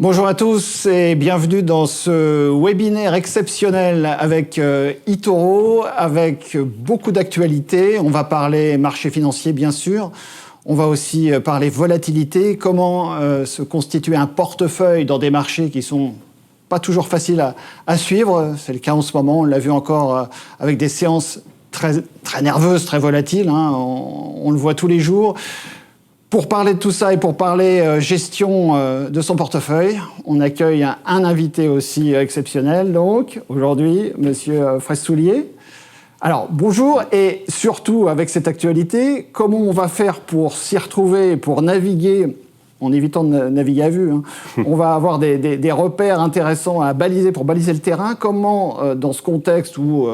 Bonjour à tous et bienvenue dans ce webinaire exceptionnel avec eToro, avec beaucoup d'actualités. On va parler marché financier bien sûr, on va aussi parler volatilité, comment se constituer un portefeuille dans des marchés qui sont pas toujours faciles à suivre. C'est le cas en ce moment, on l'a vu encore avec des séances très nerveuses, très volatiles, hein. On le voit tous les jours. Pour parler de tout ça et pour parler gestion de son portefeuille, on accueille un invité aussi exceptionnel, donc, aujourd'hui, Monsieur Fraisse-Soulier. Alors, bonjour, et surtout, avec cette actualité, comment on va faire pour s'y retrouver, pour naviguer, en évitant de naviguer à vue, hein. On va avoir des repères intéressants à baliser, pour baliser le terrain. Comment, dans ce contexte où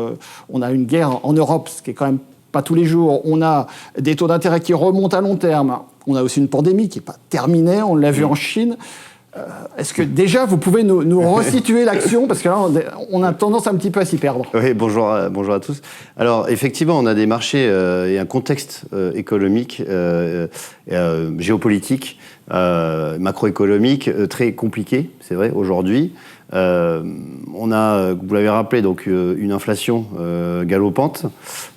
on a une guerre en Europe, ce qui est quand même pas tous les jours, on a des taux d'intérêt qui remontent à long terme, on a aussi une pandémie qui n'est pas terminée, on l'a vu en Chine. Est-ce que déjà vous pouvez nous resituer l'action, parce que là on a tendance un petit peu à s'y perdre. Oui, bonjour à tous. Alors effectivement, on a des marchés et un contexte économique, géopolitique, macroéconomique très compliqué, c'est vrai, aujourd'hui. On a, vous l'avez rappelé, donc une inflation galopante.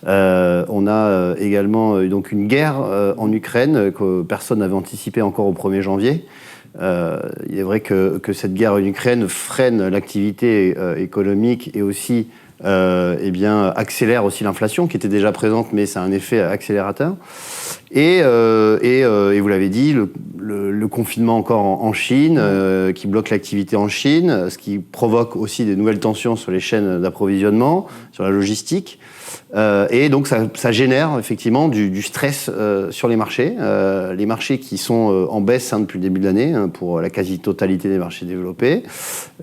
On a également donc une guerre en Ukraine que personne n'avait anticipé encore au 1er janvier. Il est vrai que cette guerre en Ukraine freine l'activité économique et aussi accélère aussi l'inflation qui était déjà présente, mais ça a un effet accélérateur. Et vous l'avez dit, le confinement encore en Chine, qui bloque l'activité en Chine, ce qui provoque aussi des nouvelles tensions sur les chaînes d'approvisionnement, sur la logistique. Et donc ça génère effectivement du stress sur les marchés qui sont en baisse depuis le début de l'année, pour la quasi-totalité des marchés développés,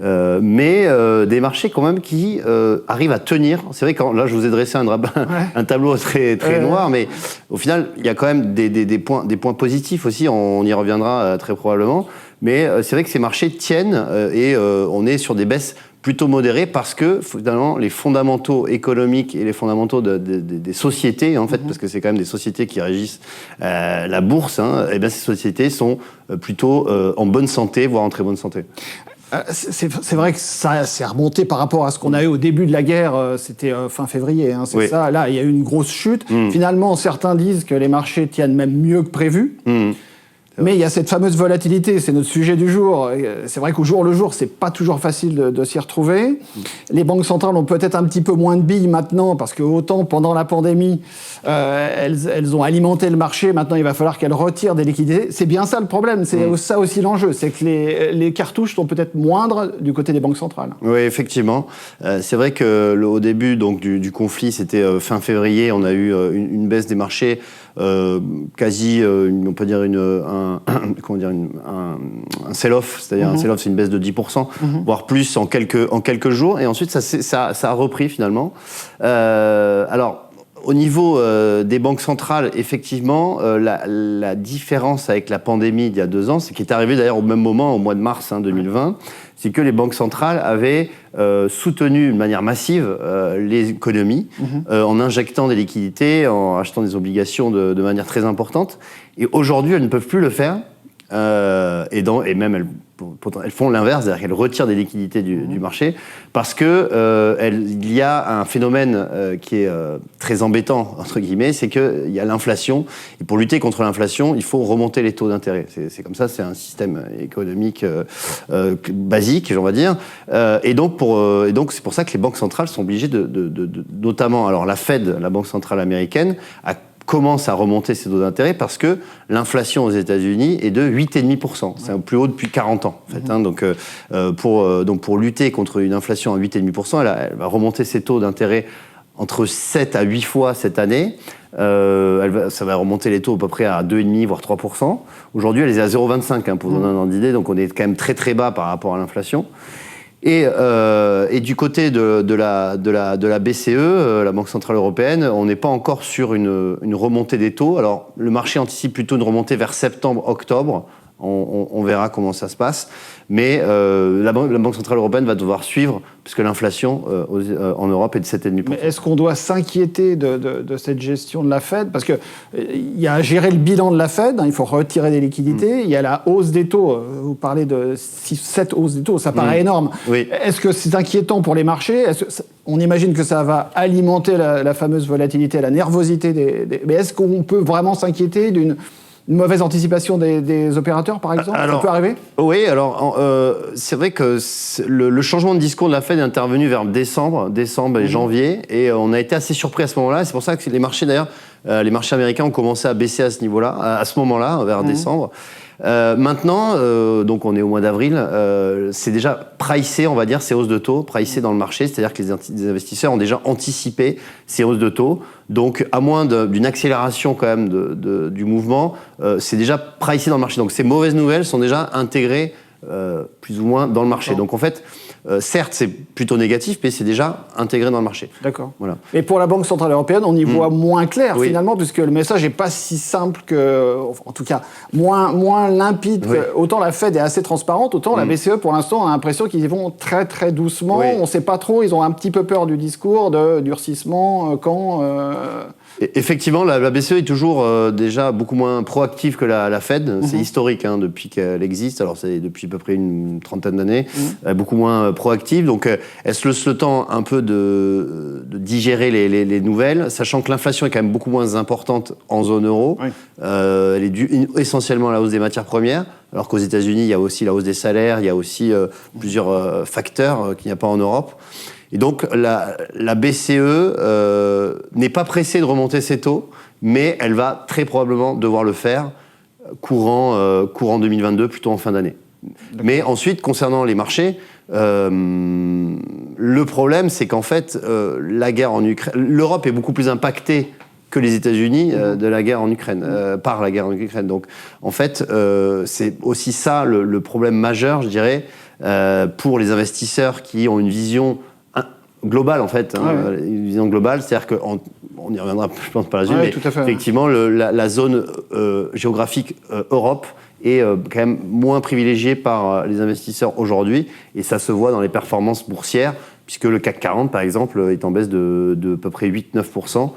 mais des marchés quand même qui arrivent à tenir. C'est vrai que là je vous ai dressé un tableau très noir, mais au final il y a quand même des points positifs aussi, on y reviendra très probablement, mais c'est vrai que ces marchés tiennent et on est sur des baisses plutôt modéré parce que finalement les fondamentaux économiques et les fondamentaux des sociétés, en fait, parce que c'est quand même des sociétés qui régissent la bourse, hein, et bien ces sociétés sont plutôt en bonne santé, voire en très bonne santé. C'est vrai que ça s'est remonté par rapport à ce qu'on a eu au début de la guerre, c'était fin février, hein, c'est ça. Là, il y a eu une grosse chute. Finalement, certains disent que les marchés tiennent même mieux que prévu. Mais il y a cette fameuse volatilité, c'est notre sujet du jour. C'est vrai qu'au jour le jour, c'est pas toujours facile de s'y retrouver. Les banques centrales ont peut-être un petit peu moins de billes maintenant, parce que autant pendant la pandémie, elles ont alimenté le marché, maintenant il va falloir qu'elles retirent des liquidités. C'est bien ça le problème, c'est ça aussi l'enjeu, c'est que les cartouches sont peut-être moindres du côté des banques centrales. Oui, effectivement. C'est vrai qu'au début donc, du conflit, c'était fin février, on a eu une baisse des marchés, quasi, on peut dire un sell-off, c'est-à-dire un sell-off, c'est une baisse de 10%, voire plus en quelques jours, et ensuite ça a repris finalement. Alors, au niveau des banques centrales, effectivement, la différence avec la pandémie d'il y a 2 ans, c'est qui est arrivé d'ailleurs au même moment, au mois de mars 2020, c'est que les banques centrales avaient soutenu de manière massive les économies en injectant des liquidités, en achetant des obligations de manière très importante. Et aujourd'hui, elles ne peuvent plus le faire. Et même elles font l'inverse, c'est-à-dire qu'elles retirent des liquidités du marché parce que il y a un phénomène qui est très embêtant entre guillemets, c'est qu'il y a l'inflation, et pour lutter contre l'inflation, il faut remonter les taux d'intérêt. C'est comme ça, c'est un système économique basique, on va dire. Et donc c'est pour ça que les banques centrales sont obligées notamment, alors la Fed, la banque centrale américaine, commence à remonter ses taux d'intérêt parce que l'inflation aux États-Unis est de 8,5%. C'est le plus haut depuis 40 ans, en fait. Hein. Donc, pour lutter contre une inflation à 8,5%, elle va remonter ses taux d'intérêt entre 7 à 8 fois cette année. Ça va remonter les taux à peu près à 2,5 voire 3%. Aujourd'hui, elle est à 0,25, hein, pour vous donner un ordre d'idée. Donc, on est quand même très très bas par rapport à l'inflation. Et du côté de la BCE, la Banque Centrale Européenne, on n'est pas encore sur une remontée des taux. Alors, le marché anticipe plutôt une remontée vers septembre-octobre, On verra comment ça se passe. Mais la Banque Centrale Européenne va devoir suivre, puisque l'inflation en Europe est de 7,5%. Mais est-ce qu'on doit s'inquiéter de cette gestion de la Fed? Parce qu'il y a à gérer le bilan de la Fed, il faut retirer des liquidités, il y a la hausse des taux, vous parlez de 7 hausses des taux, ça paraît énorme. Oui. Est-ce que c'est inquiétant pour les marchés? On imagine que ça va alimenter la fameuse volatilité, la nervosité mais est-ce qu'on peut vraiment s'inquiéter d'une mauvaise anticipation des opérateurs, par exemple? Ça peut arriver? Oui, alors c'est vrai que le changement de discours de la Fed est intervenu vers décembre et janvier, et on a été assez surpris à ce moment-là. C'est pour ça que les marchés, d'ailleurs, les marchés américains ont commencé à baisser à ce niveau-là, à ce moment-là, vers décembre. Maintenant, donc on est au mois d'avril, c'est déjà pricé, on va dire, ces hausses de taux, pricé dans le marché, c'est-à-dire que les investisseurs ont déjà anticipé ces hausses de taux. Donc, à moins d'une accélération quand même du mouvement, c'est déjà pricé dans le marché. Donc, ces mauvaises nouvelles sont déjà intégrées plus ou moins dans le marché. Donc, en fait, certes, c'est plutôt négatif, mais c'est déjà intégré dans le marché. D'accord. Voilà. Et pour la Banque Centrale Européenne, on y voit moins clair, finalement, puisque le message n'est pas si simple en tout cas, moins limpide. Oui. Autant la Fed est assez transparente, autant la BCE, pour l'instant, a l'impression qu'ils y vont très, très doucement. On ne sait pas trop, ils ont un petit peu peur du discours de durcissement, Effectivement, la BCE est toujours déjà beaucoup moins proactive que la Fed. C'est historique depuis qu'elle existe. Alors, c'est depuis à peu près une trentaine d'années. Beaucoup moins proactive. Donc, elle se laisse le temps un peu de digérer les nouvelles, sachant que l'inflation est quand même beaucoup moins importante en zone euro. Oui. Elle est due essentiellement à la hausse des matières premières. Alors qu'aux États-Unis, il y a aussi la hausse des salaires, il y a aussi plusieurs facteurs qu'il n'y a pas en Europe. Et donc, la BCE n'est pas pressée de remonter ses taux, mais elle va très probablement devoir le faire courant 2022, plutôt en fin d'année. D'accord. Mais ensuite, concernant les marchés, le problème, c'est qu'en fait, la guerre en Ukraine, l'Europe est beaucoup plus impactée que les États-Unis de la guerre en Ukraine, par la guerre en Ukraine. Donc, en fait, c'est aussi ça le problème majeur, je dirais, pour les investisseurs qui ont une vision globale, en fait, une vision globale, c'est-à-dire qu'on y reviendra, je pense, par la suite, mais effectivement, la zone géographique Europe est quand même moins privilégiée par les investisseurs aujourd'hui, et ça se voit dans les performances boursières, puisque le CAC 40, par exemple, est en baisse de à peu près 8-9%,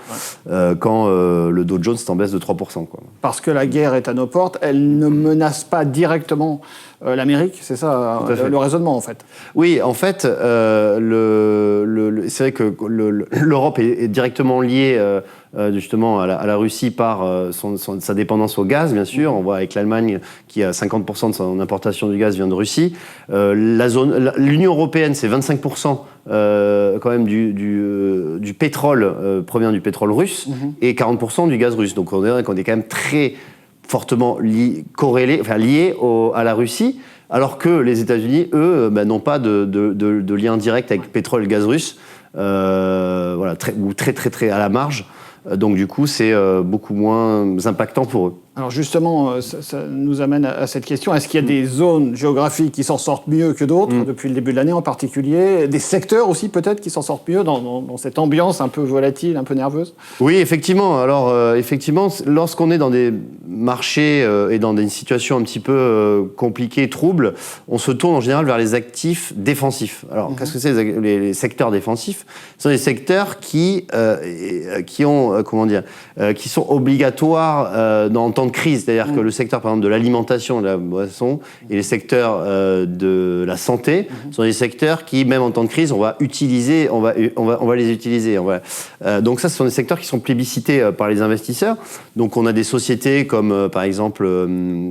quand le Dow Jones est en baisse de 3%. Quoi. Parce que la guerre est à nos portes, elle ne menace pas directement l'Amérique, c'est ça le raisonnement, en fait. Oui, en fait, c'est vrai que l'Europe est directement liée justement à la Russie par sa dépendance au gaz, bien sûr. On voit avec l'Allemagne qui a 50% de son importation du gaz vient de Russie. L'Union européenne, c'est 25% quand même du pétrole provient du pétrole russe et 40% du gaz russe. Donc on est quand même très fortement liés à la Russie, alors que les États-Unis, eux, n'ont pas de lien direct avec pétrole et gaz russe, ou très très très à la marge. Donc du coup, c'est beaucoup moins impactant pour eux. Alors justement, ça nous amène à cette question. Est-ce qu'il y a des zones géographiques qui s'en sortent mieux que d'autres, depuis le début de l'année en particulier? Des secteurs aussi peut-être qui s'en sortent mieux dans cette ambiance un peu volatile, un peu nerveuse? Oui, effectivement. Alors effectivement, lorsqu'on est dans des marchés et dans des situations un petit peu compliquées, troubles, on se tourne en général vers les actifs défensifs. Alors qu'est-ce que c'est les secteurs défensifs? Ce sont des secteurs qui sont obligatoires en temps de crise, c'est-à-dire que le secteur, par exemple, de l'alimentation, de la boisson, et les secteurs de la santé sont des secteurs qui, même en temps de crise, on va les utiliser. Donc ça, ce sont des secteurs qui sont plébiscités par les investisseurs. Donc on a des sociétés comme, par exemple,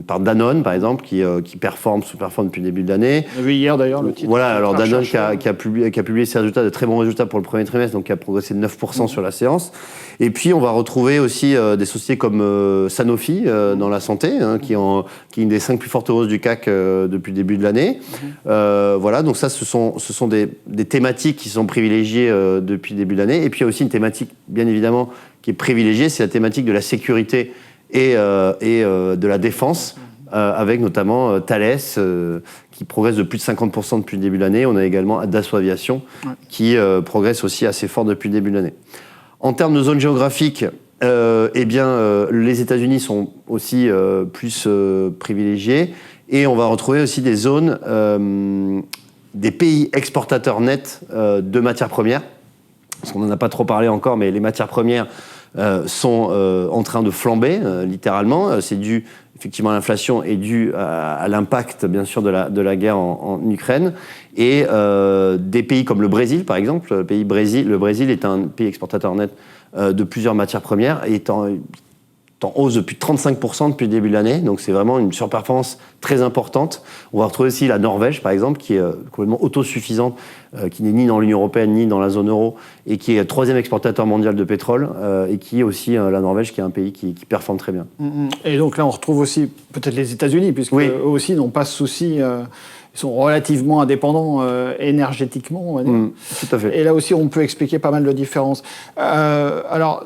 par Danone, par exemple, qui sous-performe depuis le début de l'année. On a vu hier, d'ailleurs, le titre. Voilà, alors Danone qui a publié ses résultats, de très bons résultats pour le premier trimestre, donc qui a progressé de 9% sur la séance. Et puis, on va retrouver aussi des sociétés comme Sanofi, dans la santé, qui est une des 5 plus fortes hausses du CAC depuis le début de l'année. Voilà, donc ça, ce sont des thématiques qui sont privilégiées depuis le début de l'année. Et puis, il y a aussi une thématique, bien évidemment, qui est privilégiée, c'est la thématique de la sécurité et de la défense, avec notamment Thales, qui progresse de plus de 50% depuis le début de l'année. On a également Dassault Aviation, qui progresse aussi assez fort depuis le début de l'année. En termes de zone géographique, Les États-Unis sont aussi plus privilégiés, et on va retrouver aussi des zones, des pays exportateurs nets de matières premières, parce qu'on n'en a pas trop parlé encore, mais les matières premières sont en train de flamber, littéralement. C'est dû effectivement à l'inflation et dû à l'impact, bien sûr, de la guerre en Ukraine. Et des pays comme le Brésil, par exemple, le Brésil est un pays exportateur net de plusieurs matières premières, et est en hausse depuis 35% depuis le début de l'année. Donc c'est vraiment une surperformance très importante. On va retrouver aussi la Norvège, par exemple, qui est complètement autosuffisante, qui n'est ni dans l'Union européenne ni dans la zone euro, et qui est le 3e exportateur mondial de pétrole, et qui est aussi la Norvège, qui est un pays qui performe très bien. Et donc là, on retrouve aussi peut-être les États-Unis, puisque eux aussi n'ont pas ce souci. Ils sont relativement indépendants énergétiquement, on va dire. Tout à fait. Et là aussi, on peut expliquer pas mal de différences. Alors,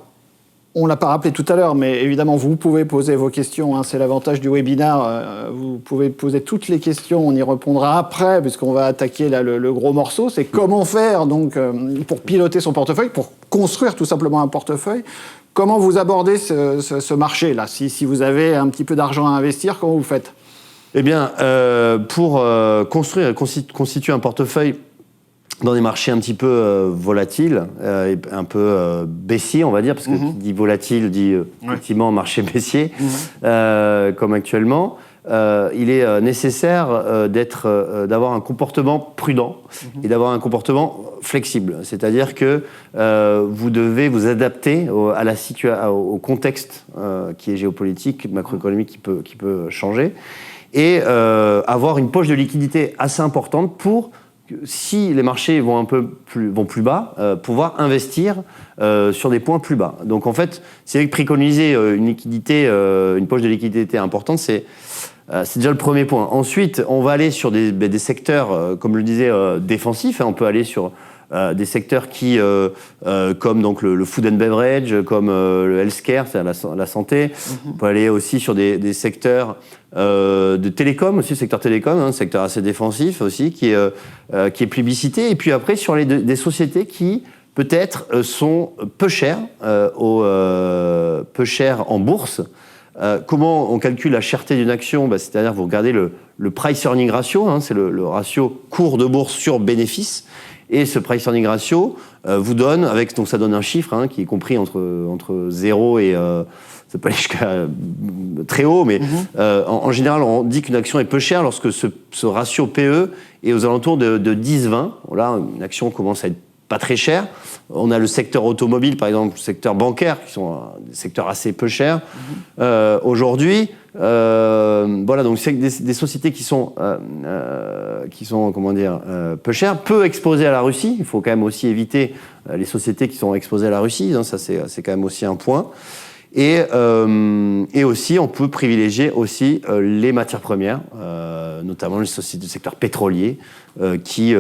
on ne l'a pas rappelé tout à l'heure, mais évidemment, vous pouvez poser vos questions. Hein, c'est l'avantage du webinaire. Vous pouvez poser toutes les questions. On y répondra après, puisqu'on va attaquer là, le gros morceau. C'est comment faire donc, pour piloter son portefeuille, pour construire tout simplement un portefeuille. Comment vous abordez ce marché-là ? Si vous avez un petit peu d'argent à investir, comment vous faites ? Eh bien, pour construire et constituer un portefeuille dans des marchés un petit peu volatiles, et un peu baissiers, on va dire, parce que qui dit volatile dit effectivement marché baissier, comme actuellement, il est nécessaire d'avoir un comportement prudent et d'avoir un comportement flexible. C'est-à-dire que vous devez vous adapter au contexte qui est géopolitique, macroéconomique, qui peut changer, et avoir une poche de liquidité assez importante pour, si les marchés vont plus bas, pouvoir investir sur des points plus bas. Donc en fait, c'est préconiser une poche de liquidité importante, c'est déjà le premier point. Ensuite, on va aller sur des secteurs, comme je le disais, défensifs. On peut aller sur des secteurs comme donc le food and beverage, comme le healthcare, c'est-à-dire la santé. On peut aller aussi sur des secteurs de télécom, aussi le secteur télécom, un secteur assez défensif aussi, qui est plébiscité. Et puis après, sur des sociétés qui peut-être sont peu chères en bourse. Comment on calcule la cherté d'une action ? C'est-à-dire vous regardez le price-earning ratio, c'est le ratio cours de bourse sur bénéfice. Et ce price-earning ratio vous donne, donc ça donne un chiffre qui est compris entre 0 et... ça peut aller jusqu'à très haut, mais en général, on dit qu'une action est peu chère lorsque ce ratio PE est aux alentours de 10-20. Là, une action commence à être pas très chère. On a le secteur automobile, par exemple, le secteur bancaire, qui sont des secteurs assez peu chers. Aujourd'hui, voilà, donc c'est des sociétés qui sont comment dire, peu chères, peu exposées à la Russie. Il faut quand même aussi éviter les sociétés qui sont exposées à la Russie. Ça, c'est quand même aussi un point. Et aussi, on peut privilégier aussi les matières premières, notamment les sociétés du secteur pétrolier, qui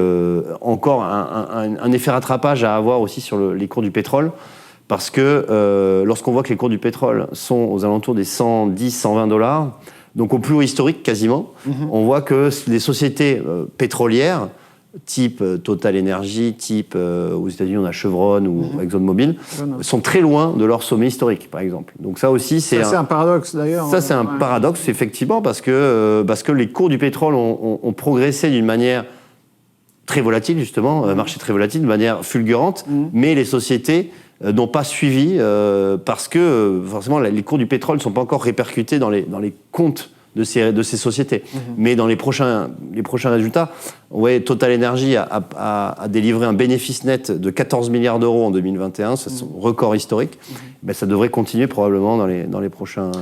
encore un effet rattrapage à avoir aussi sur les cours du pétrole, parce que lorsqu'on voit que les cours du pétrole sont aux alentours des 110-120 $, donc au plus haut historique quasiment, on voit que les sociétés pétrolières, type Total Energy, type aux États-Unis on a Chevron ou ExxonMobil, sont très loin de leur sommet historique, par exemple. Donc ça aussi, c'est un paradoxe d'ailleurs. Ça, c'est un paradoxe, effectivement, parce que les cours du pétrole ont progressé d'une manière très volatile, justement, marché très volatile, de manière fulgurante, mais les sociétés n'ont pas suivi parce que, forcément, les cours du pétrole ne sont pas encore répercutés dans les comptes de ces sociétés. Mais dans les prochains résultats, Total Energy a délivré un bénéfice net de 14 milliards d'euros en 2021, c'est son record historique. Ça devrait continuer probablement dans les prochains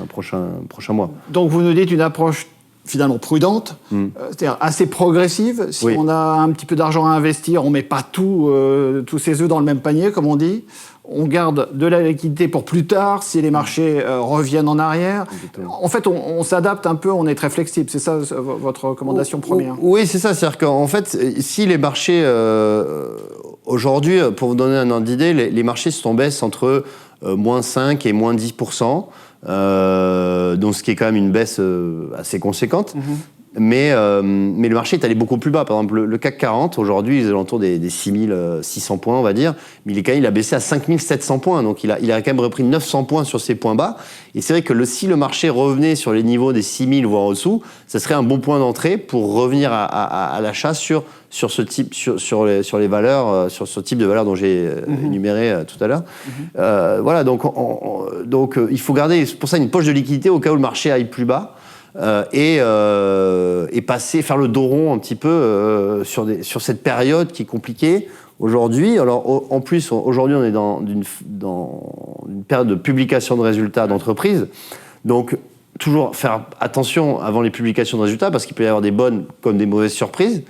mois. Donc vous nous dites une approche finalement prudente, c'est-à-dire assez progressive. Si on a un petit peu d'argent à investir, on ne met pas tous ses œufs dans le même panier, comme on dit. On garde de la liquidité pour plus tard, si les marchés reviennent en arrière. Exactement. En fait, on s'adapte un peu, on est très flexible. C'est ça votre recommandation première ? Oui, c'est ça. C'est-à-dire qu'en fait, si les marchés... aujourd'hui, pour vous donner un ordre d'idée, les marchés sont en baisse entre moins 5 et moins 10%. Donc ce qui est quand même une baisse assez conséquente. Mais le marché est allé beaucoup plus bas. Par exemple, le CAC 40, aujourd'hui, il est alentours des 6600 points, on va dire. Mais il a baissé à 5700 points. Donc, il a quand même repris 900 points sur ses points bas. Et c'est vrai que si le marché revenait sur les niveaux des 6000 voire en dessous, ça serait un bon point d'entrée pour revenir à l'achat sur ce type, sur les valeurs, sur ce type de valeurs dont j'ai énuméré tout à l'heure. Voilà, donc il faut garder, c'est pour ça, une poche de liquidité au cas où le marché aille plus bas. Et faire le dos rond un petit peu sur cette période qui est compliquée aujourd'hui. Alors en plus, aujourd'hui, on est dans une période de publication de résultats d'entreprise. Donc toujours faire attention avant les publications de résultats parce qu'il peut y avoir des bonnes comme des mauvaises surprises.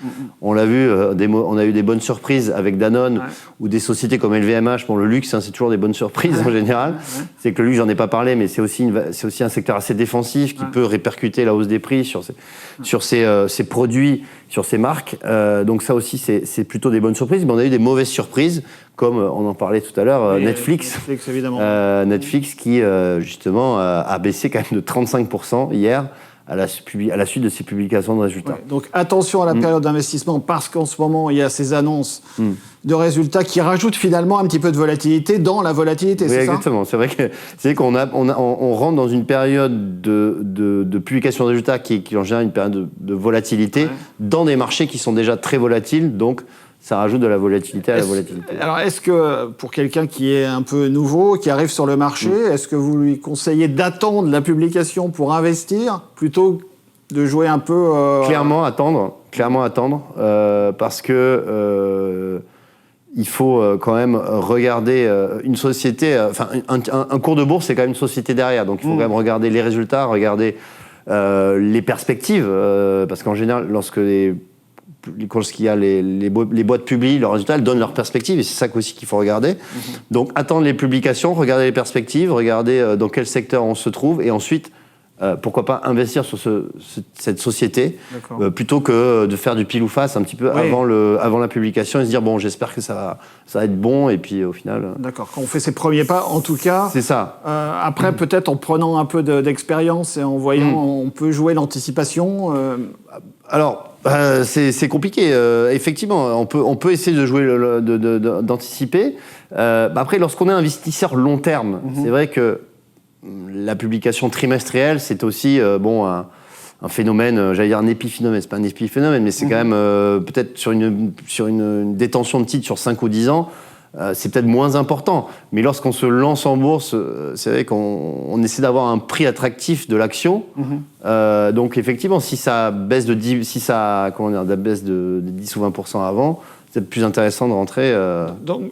On l'a vu, on a eu des bonnes surprises avec Danone ou des sociétés comme LVMH. Bon, le luxe, c'est toujours des bonnes surprises en général. C'est que le luxe, j'en ai pas parlé, mais c'est aussi un secteur assez défensif qui peut répercuter la hausse des prix sur ses produits, sur ses marques. Donc ça aussi, c'est plutôt des bonnes surprises. Mais on a eu des mauvaises surprises, comme on en parlait tout à l'heure, Netflix. Évidemment. Netflix qui, justement, a baissé quand même de 35% hier à la suite de ses publications de résultats. Ouais, donc attention à la période d'investissement parce qu'en ce moment, il y a ces annonces de résultats qui rajoutent finalement un petit peu de volatilité dans la volatilité, oui, c'est exactement. ça ? C'est vrai qu'on rentre dans une période de publication de résultats qui en général une période de volatilité dans des marchés qui sont déjà très volatiles, donc ça rajoute de la volatilité à la volatilité. Alors, est-ce que, pour quelqu'un qui est un peu nouveau, qui arrive sur le marché, est-ce que vous lui conseillez d'attendre la publication pour investir, plutôt de jouer un peu... Clairement attendre, parce que il faut quand même regarder une société... un cours de bourse, c'est quand même une société derrière, donc il faut quand même regarder les résultats, regarder les perspectives, parce qu'en général, lorsqu'il y a les boîtes publient leurs résultats, elles donnent leurs perspectives et c'est ça aussi qu'il faut regarder. Donc attendre les publications, regarder les perspectives, regarder dans quel secteur on se trouve et ensuite pourquoi pas investir sur cette société plutôt que de faire du pile ou face un petit peu avant la publication et se dire bon, j'espère que ça va être bon et puis au final... D'accord, quand on fait ses premiers pas, en tout cas... C'est ça. Après, peut-être en prenant un peu d'expérience et en voyant, on peut jouer l'anticipation. Alors, c'est compliqué. Effectivement, on peut essayer de jouer, d'anticiper. Après, lorsqu'on est investisseur long terme, c'est vrai que la publication trimestrielle, c'est aussi un phénomène, j'allais dire un épiphénomène. C'est pas un épiphénomène, mais c'est quand même peut-être sur une détention de titres sur 5 ou 10 ans, c'est peut-être moins important. Mais lorsqu'on se lance en bourse, c'est vrai qu'on essaie d'avoir un prix attractif de l'action. Donc effectivement, si ça baisse de 10, baisse de 10 ou 20% avant, c'est plus intéressant de rentrer.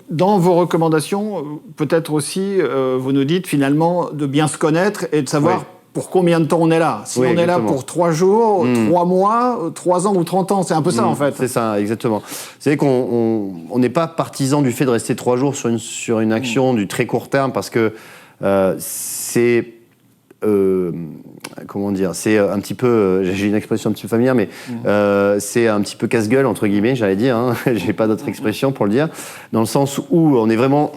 Dans vos recommandations, peut-être aussi, vous nous dites finalement de bien se connaître et de savoir pour combien de temps on est là. Si on est là pour 3 jours, 3 mois, 3 ans ou 30 ans, c'est un peu ça en fait. C'est ça, exactement. C'est vrai qu'on n'est pas partisan du fait de rester 3 jours sur une action du très court terme parce que c'est... comment dire, c'est un petit peu, j'ai une expression un petit peu familière, mais c'est un petit peu casse-gueule entre guillemets, j'allais dire, hein, j'ai pas d'autre expression pour le dire, dans le sens où on est vraiment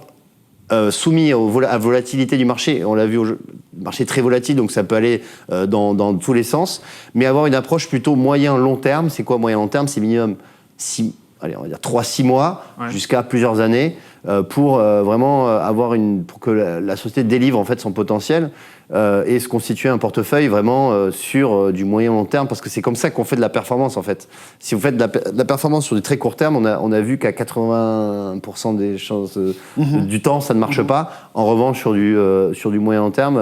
soumis à volatilité du marché. On l'a vu, le marché est très volatile, donc ça peut aller dans tous les sens, mais avoir une approche plutôt moyen-long terme. C'est quoi moyen-long terme? C'est minimum 3-6 mois jusqu'à plusieurs années pour vraiment pour que la société délivre en fait son potentiel et se constituer un portefeuille vraiment sur du moyen long terme, parce que c'est comme ça qu'on fait de la performance en fait. Si vous faites de la performance sur du très court terme, on a vu qu'à 80% des chances du temps ça ne marche pas. En revanche sur du moyen long terme,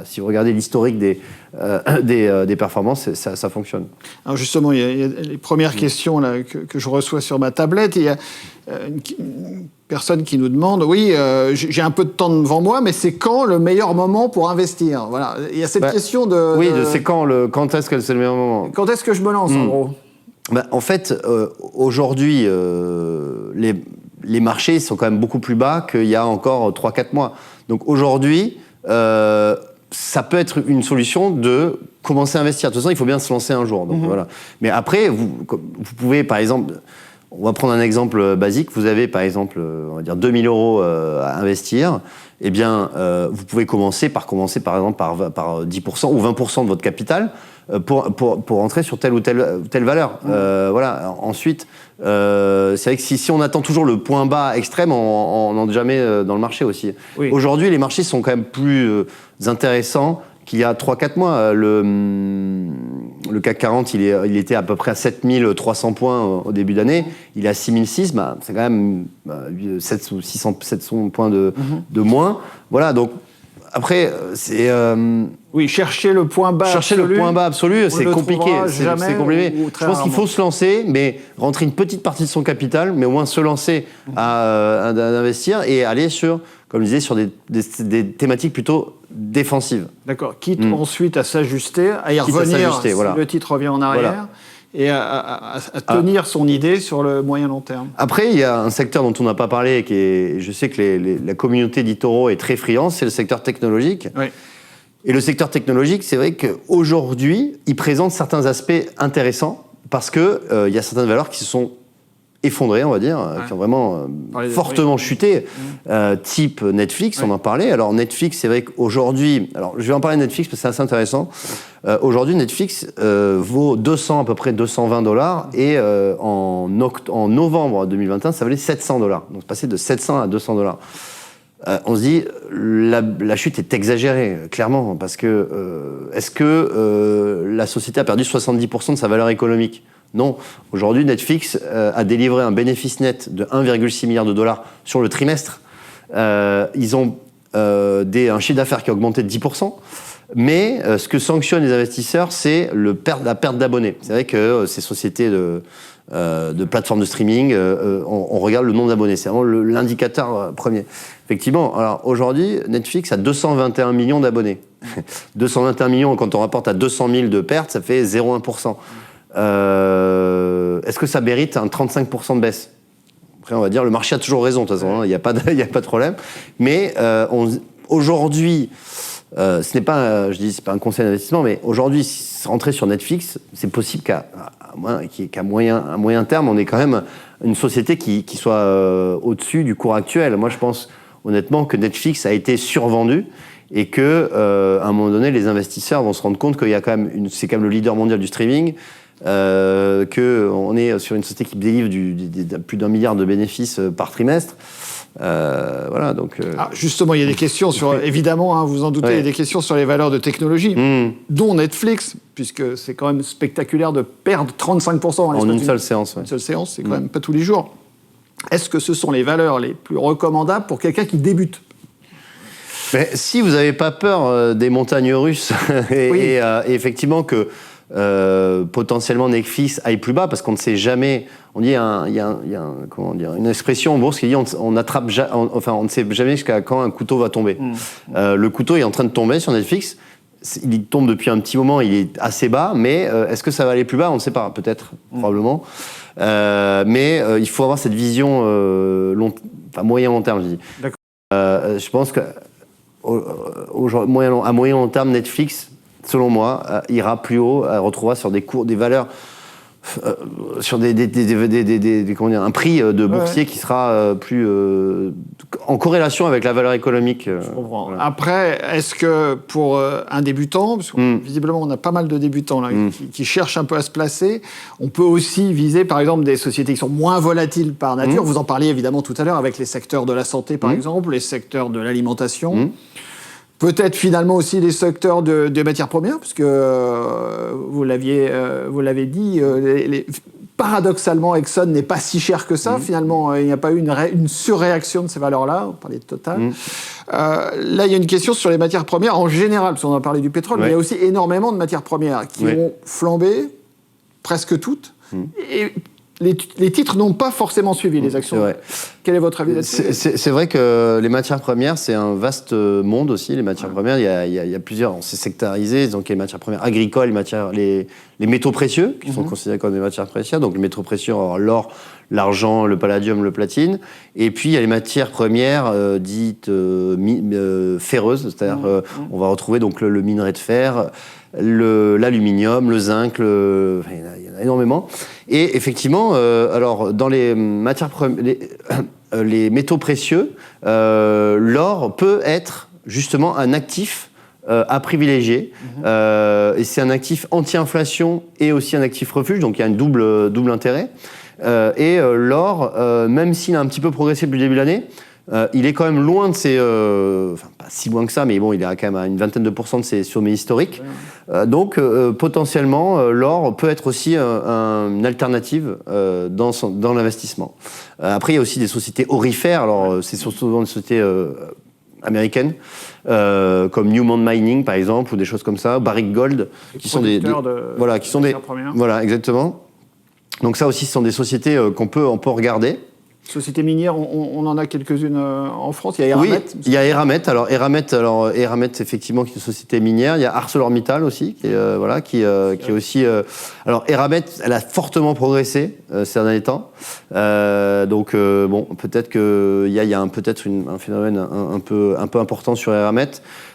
si vous regardez l'historique des performances, ça fonctionne. Alors justement, il y a les premières questions là, que je reçois sur ma tablette. Il y a une personne qui nous demande, j'ai un peu de temps devant moi, mais c'est quand le meilleur moment pour investir? Voilà. Il y a cette question de... Oui, c'est quand est-ce que c'est le meilleur moment? Quand est-ce que je me lance, en gros? En fait, aujourd'hui, les marchés sont quand même beaucoup plus bas qu'il y a encore 3-4 mois. Donc aujourd'hui, ça peut être une solution de commencer à investir. De toute façon, il faut bien se lancer un jour. Donc, voilà. Mais après, vous pouvez, par exemple... On va prendre un exemple basique. Vous avez, par exemple, on va dire 2 000 € à investir. Eh bien, vous pouvez commencer par exemple, par 10% ou 20% de votre capital. pour rentrer sur telle ou telle valeur. Voilà. Ensuite, c'est vrai que si on attend toujours le point bas extrême, on n'entre jamais dans le marché aussi. Oui. Aujourd'hui, les marchés sont quand même plus intéressants qu'il y a 3-4 mois. Le CAC 40, il était à peu près à 7300 points au début d'année. Il est à 6006, c'est quand même 700 points de moins. Voilà, donc après, c'est... oui, chercher le point bas absolu, c'est compliqué. C'est compliqué. Je pense qu'il faut se lancer, mais rentrer une petite partie de son capital, mais au moins se lancer à investir et aller sur, comme je disais, sur des thématiques plutôt défensives. D'accord. Quitte ensuite à s'ajuster, à y revenir si le titre revient en arrière. Et à tenir son idée sur le moyen-long terme. Après, il y a un secteur dont on n'a pas parlé, je sais que la communauté d'eToro est très friande, c'est le secteur technologique. Oui. Et le secteur technologique, c'est vrai qu'aujourd'hui, il présente certains aspects intéressants, parce qu'il y a certaines valeurs qui se sont effondrées, on va dire, qui ont vraiment fortement chuté, type Netflix, on en parlait. Alors Netflix, c'est vrai qu'aujourd'hui, alors je vais en parler de Netflix parce que c'est assez intéressant. Aujourd'hui, Netflix vaut à peu près $220 et en novembre 2021, ça valait $700. Donc c'est passé de 700 à $200. On se dit, la chute est exagérée, clairement, parce que est-ce que la société a perdu 70% de sa valeur économique ? Non. Aujourd'hui, Netflix a délivré un bénéfice net de 1,6 milliard de dollars sur le trimestre. Ils ont un chiffre d'affaires qui a augmenté de 10%. Mais ce que sanctionnent les investisseurs, c'est la perte d'abonnés. C'est vrai que ces sociétés de plateformes de streaming, on regarde le nombre d'abonnés. C'est vraiment l'indicateur premier. Effectivement, alors aujourd'hui, Netflix a 221 millions d'abonnés. 221 millions, quand on rapporte à 200 000 de pertes, ça fait 0,1%. Est-ce que ça mérite un 35% de baisse ? Après, on va dire, le marché a toujours raison, de toute façon, il n'y a pas de problème. Mais aujourd'hui, ce n'est pas, c'est pas un conseil d'investissement, mais aujourd'hui, rentrer sur Netflix, c'est possible qu'à moyen terme, on ait quand même une société qui soit au-dessus du cours actuel. Moi, je pense honnêtement que Netflix a été survendu et que, à un moment donné, les investisseurs vont se rendre compte qu'il y a quand même c'est quand même le leader mondial du streaming. Qu'on est sur une société qui délivre plus d'1 milliard de bénéfices par trimestre. Voilà, donc... justement, il y a des questions sur... Évidemment, vous en doutez, il y a des questions sur les valeurs de technologie, dont Netflix, puisque c'est quand même spectaculaire de perdre 35% en une seule séance. Une seule séance, c'est quand même pas tous les jours. Est-ce que ce sont les valeurs les plus recommandables pour quelqu'un qui débute ? Mais si vous n'avez pas peur des montagnes russes et effectivement que potentiellement Netflix aille plus bas, parce qu'on ne sait jamais. On dit il y a une expression en bourse qui dit on ne sait jamais jusqu'à quand un couteau va tomber. Le couteau est en train de tomber sur Netflix. Il tombe depuis un petit moment, il est assez bas, mais est-ce que ça va aller plus bas ? On ne sait pas, peut-être, probablement. Mais il faut avoir cette vision moyen-long terme, je dis. D'accord. Je pense que à moyen-long terme, Netflix, selon moi, ira plus haut, retrouvera sur des valeurs, sur un prix de boursier qui sera plus en corrélation avec la valeur économique. Je comprends. Voilà. Après, est-ce que pour un débutant, parce que visiblement on a pas mal de débutants là, qui cherchent un peu à se placer, on peut aussi viser par exemple des sociétés qui sont moins volatiles par nature. Vous en parliez évidemment tout à l'heure avec les secteurs de la santé par exemple, les secteurs de l'alimentation. Peut-être finalement aussi les secteurs de matières premières, puisque vous l'avez dit, paradoxalement, Exxon n'est pas si cher que ça. Finalement, il n'y a pas eu une surréaction de ces valeurs-là. On parlait de Total. Là, il y a une question sur les matières premières en général, parce qu'on a parlé du pétrole, mais il y a aussi énormément de matières premières qui ont flambé, presque toutes. Et les titres n'ont pas forcément suivi les actions. Quel est votre avis là-dessus ? C'est vrai que les matières premières, c'est un vaste monde aussi. Les matières premières, il y a plusieurs. C'est sectarisé. Donc, les matières premières agricoles, les métaux précieux, qui sont considérés comme des matières précieuses. Donc, les métaux précieux, l'or, l'argent, le palladium, le platine. Et puis, il y a les matières premières dites ferreuses. C'est-à-dire, on va retrouver donc, le minerai de fer, l'aluminium, le zinc, il y en a énormément. Et effectivement, alors dans les matières les métaux précieux, l'or peut être justement un actif à privilégier. Et c'est un actif anti-inflation et aussi un actif refuge, donc il y a une double intérêt. Et l'or, même s'il a un petit peu progressé depuis le début de l'année, il est quand même loin de ses... enfin, pas si loin que ça, mais bon, il est quand même à une vingtaine de pourcents de ses sommets historiques. Donc, potentiellement, l'or peut être aussi une alternative dans l'investissement. Après, il y a aussi des sociétés orifères. Alors, c'est souvent des sociétés américaines, comme Newmont Mining, par exemple, ou des choses comme ça, Barrick Gold, qui sont voilà, qui sont des... Voilà, exactement. Donc ça aussi, ce sont des sociétés on peut regarder. Société minière, on en a quelques-unes en France. Il y a Eramet. Oui, il y a Eramet. Alors Eramet, effectivement, qui est une société minière. Il y a ArcelorMittal aussi, qui est aussi. Alors Eramet, elle a fortement progressé ces derniers temps. Donc bon, peut-être qu'il y a peut-être un phénomène un peu important sur Eramet.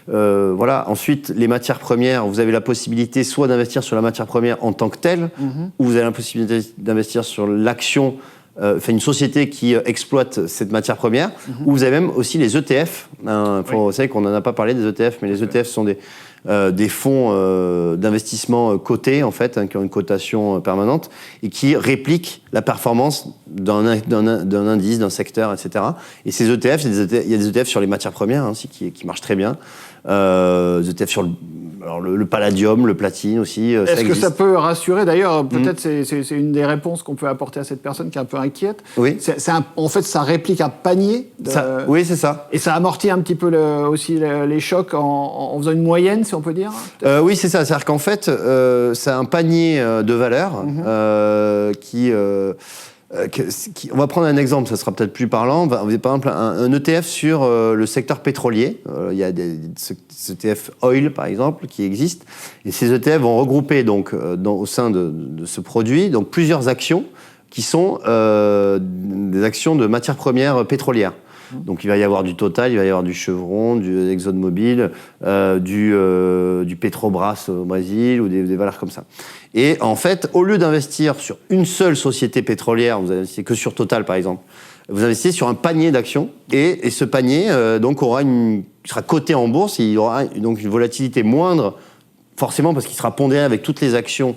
Voilà. Ensuite, les matières premières, vous avez la possibilité soit d'investir sur la matière première en tant que telle, ou vous avez la possibilité d'investir sur l'action. Une société qui exploite cette matière première, ou vous avez même aussi les ETF. Vous savez qu'on n'en a pas parlé des ETF, mais les ETF sont des fonds d'investissement cotés, en fait, qui ont une cotation permanente, et qui répliquent la performance d'un indice, d'un secteur, etc. Et ces ETF, il y a des ETF sur les matières premières aussi, qui marchent très bien. Des ETF sur le palladium, le platine aussi. Est-ce que ça peut rassurer? D'ailleurs, peut-être c'est une des réponses qu'on peut apporter à cette personne qui est un peu inquiète. Oui. En fait, ça réplique un panier. Oui, c'est ça. Et ça amortit un petit peu aussi les chocs en faisant une moyenne, si on peut dire. Oui, c'est ça. C'est-à-dire qu'en fait, c'est un panier de valeurs on va prendre un exemple, ça sera peut-être plus parlant. Par exemple, un ETF sur le secteur pétrolier. Il y a des ETF oil, par exemple, qui existent. Et ces ETF vont regrouper donc, au sein de ce produit donc, plusieurs actions qui sont des actions de matières premières pétrolières. Donc il va y avoir du Total, il va y avoir du Chevron, du ExxonMobil, du Petrobras au Brésil ou des valeurs comme ça. Et en fait, au lieu d'investir sur une seule société pétrolière, vous investissez que sur Total par exemple, vous investissez sur un panier d'actions et ce panier donc sera coté en bourse, et il y aura donc une volatilité moindre, forcément parce qu'il sera pondéré avec toutes les actions.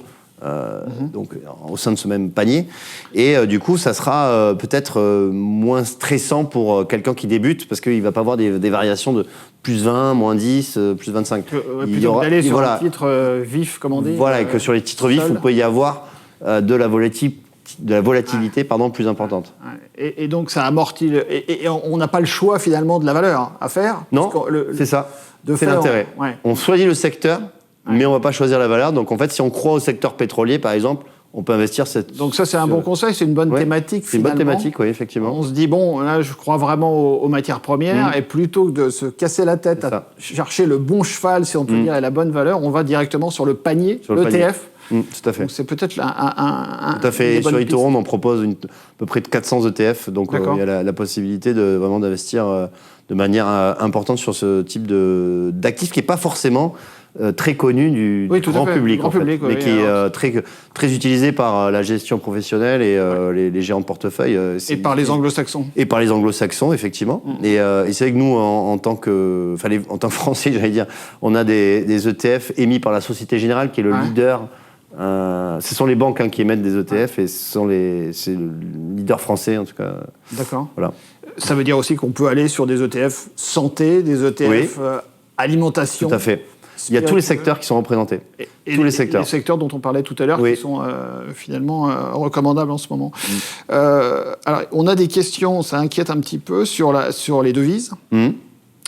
Donc au sein de ce même panier, et du coup ça sera peut-être moins stressant pour quelqu'un qui débute, parce qu'il va pas avoir des variations de plus 20, moins 10, plus 25. Il y aura d'aller sur un titre vif, comme on dit. Voilà, et que sur les titres vifs, il peut y avoir de la volatilité plus importante. Et donc ça amortit. Et on n'a pas le choix finalement de la valeur à faire. Non, c'est ça. C'est l'intérêt. On choisit le secteur. Mais on ne va pas choisir la valeur. Donc, en fait, si on croit au secteur pétrolier, par exemple, on peut investir Donc ça, c'est un bon conseil, c'est une bonne thématique, finalement. C'est une bonne thématique, oui, effectivement. On se dit, bon, là, je crois vraiment aux matières premières, et plutôt que de se casser la tête à chercher le bon cheval, si on peut dire, et la bonne valeur, on va directement sur le panier, l'ETF. Tout à fait. Donc c'est peut-être tout à fait. Et sur eToro, on en propose à peu près de 400 ETF. Donc il y a la possibilité vraiment d'investir de manière importante sur ce type d'actifs qui n'est pas forcément très connu du grand public, mais qui est très utilisé par la gestion professionnelle et les gérants de portefeuille. Et par les anglo-saxons. Et par les anglo-saxons, effectivement. Et c'est vrai que nous, en tant que Français, j'allais dire, on a des ETF émis par la Société Générale, qui est le leader. Ce sont les banques qui émettent des ETF, et c'est le leader français, en tout cas. D'accord. Voilà. Ça veut dire aussi qu'on peut aller sur des ETF santé, des ETF alimentation. Tout à fait. Il y a tous les secteurs qui sont représentés. Tous les secteurs. Les secteurs dont on parlait tout à l'heure, qui sont finalement recommandables en ce moment. Alors, on a des questions, ça inquiète un petit peu, sur les devises.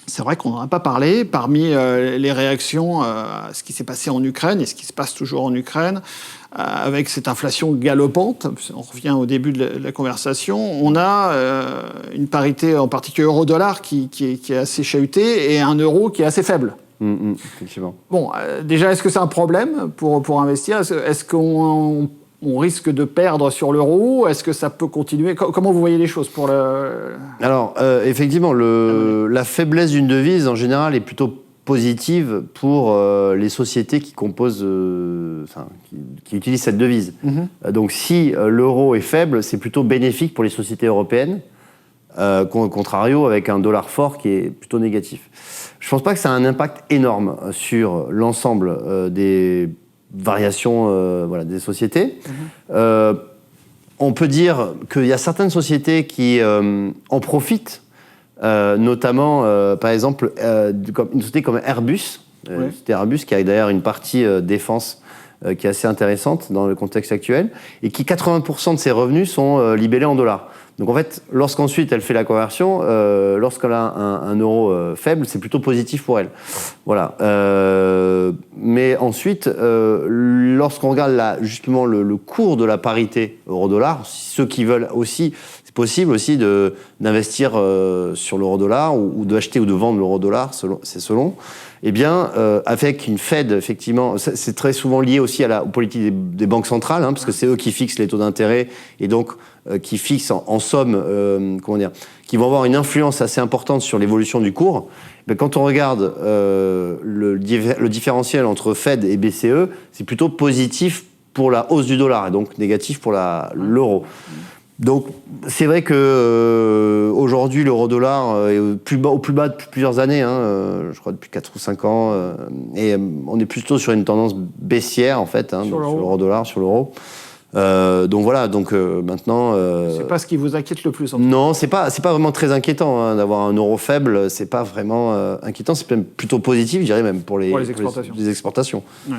C'est vrai qu'on n'en a pas parlé. Parmi les réactions à ce qui s'est passé en Ukraine et ce qui se passe toujours en Ukraine, avec cette inflation galopante, on revient au début de la conversation, on a une parité, en particulier euro-dollar, qui est assez chahutée, et un euro qui est assez faible. Effectivement. Bon, déjà, est-ce que c'est un problème pour investir? Est-ce qu'on risque de perdre sur l'euro? Est-ce que ça peut continuer? Comment vous voyez les choses pour le... Alors, effectivement, la faiblesse d'une devise, en général, est plutôt positive pour les sociétés qui composent, qui utilisent cette devise. Donc, si l'euro est faible, c'est plutôt bénéfique pour les sociétés européennes, contrario avec un dollar fort qui est plutôt négatif. Je ne pense pas que ça a un impact énorme sur l'ensemble des variations des sociétés. On peut dire qu'il y a certaines sociétés qui en profitent, notamment, par exemple, une société comme Airbus. C'était Airbus qui a d'ailleurs une partie défense qui est assez intéressante dans le contexte actuel, et qui 80% de ses revenus sont libellés en dollars. Donc en fait, lorsqu'ensuite elle fait la conversion, lorsqu'elle a un euro faible, c'est plutôt positif pour elle. Voilà. Mais ensuite, lorsqu'on regarde justement le cours de la parité euro-dollar, ceux qui veulent aussi, c'est possible aussi d'investir sur l'euro-dollar ou d'acheter ou de vendre l'euro-dollar, c'est selon. Eh bien, avec une Fed, effectivement, c'est très souvent lié aussi aux politiques des banques centrales, parce que c'est eux qui fixent les taux d'intérêt et donc qui fixent en somme, qui vont avoir une influence assez importante sur l'évolution du cours. Mais quand on regarde le différentiel entre Fed et BCE, c'est plutôt positif pour la hausse du dollar et donc négatif pour l'euro. Donc, c'est vrai que aujourd'hui, l'euro-dollar est au plus bas depuis plusieurs années, je crois depuis 4 ou 5 ans, et on est plutôt sur une tendance baissière, en fait, sur l'euro-dollar, sur l'euro. Donc voilà, maintenant... c'est pas ce qui vous inquiète le plus, en fait. Non, c'est pas vraiment très inquiétant, d'avoir un euro faible, c'est pas vraiment inquiétant, c'est même plutôt positif, je dirais même, pour les exportations. Ouais.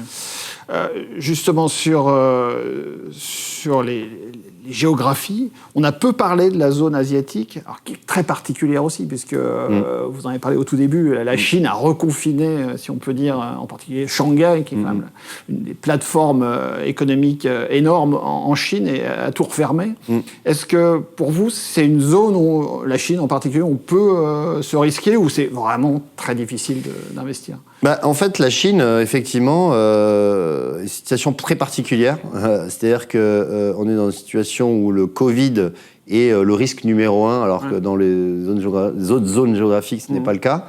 Justement, sur les géographies, on a peu parlé de la zone asiatique, alors qui est très particulière aussi, puisque vous en avez parlé au tout début, la Chine a reconfiné, si on peut dire, en particulier Shanghai, qui est quand même une des plateformes économiques énormes en Chine, et a tout refermé. Est-ce que, pour vous, c'est une zone où, la Chine en particulier, on peut se risquer, ou c'est vraiment très difficile d'investir ? En fait, la Chine, effectivement, une situation très particulière. C'est-à-dire qu'on est dans une situation où le Covid est le risque numéro 1, alors que dans les autres zones géographiques, ce n'est pas le cas.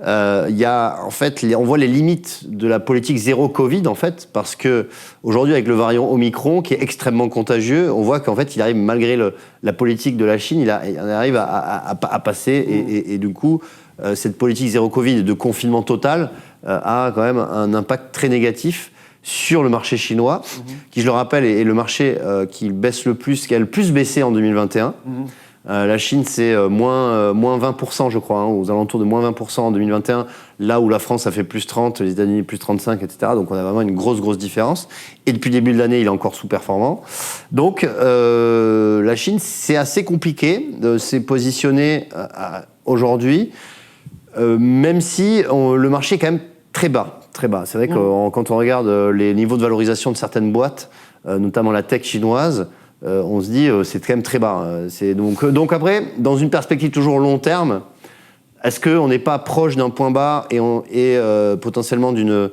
En fait, on voit les limites de la politique zéro Covid, en fait, parce que aujourd'hui, avec le variant Omicron, qui est extrêmement contagieux, on voit qu'en fait, il arrive, malgré la politique de la Chine, il arrive à passer, et du coup, cette politique zéro Covid de confinement total a quand même un impact très négatif sur le marché chinois, qui, je le rappelle, est le marché qui baisse le plus, qui a le plus baissé en 2021. La Chine, c'est moins 20%, je crois, aux alentours de moins 20% en 2021, là où la France a fait plus 30, les États-Unis plus 35, etc. Donc on a vraiment une grosse différence. Et depuis le début de l'année, il est encore sous-performant. Donc la Chine, c'est assez compliqué de se positionner aujourd'hui, même si le marché est quand même très bas. Très bas. C'est vrai que quand on regarde les niveaux de valorisation de certaines boîtes, notamment la tech chinoise, on se dit c'est quand même très bas. Donc après, dans une perspective toujours long terme, est-ce qu'on n'est pas proche d'un point bas et potentiellement d'un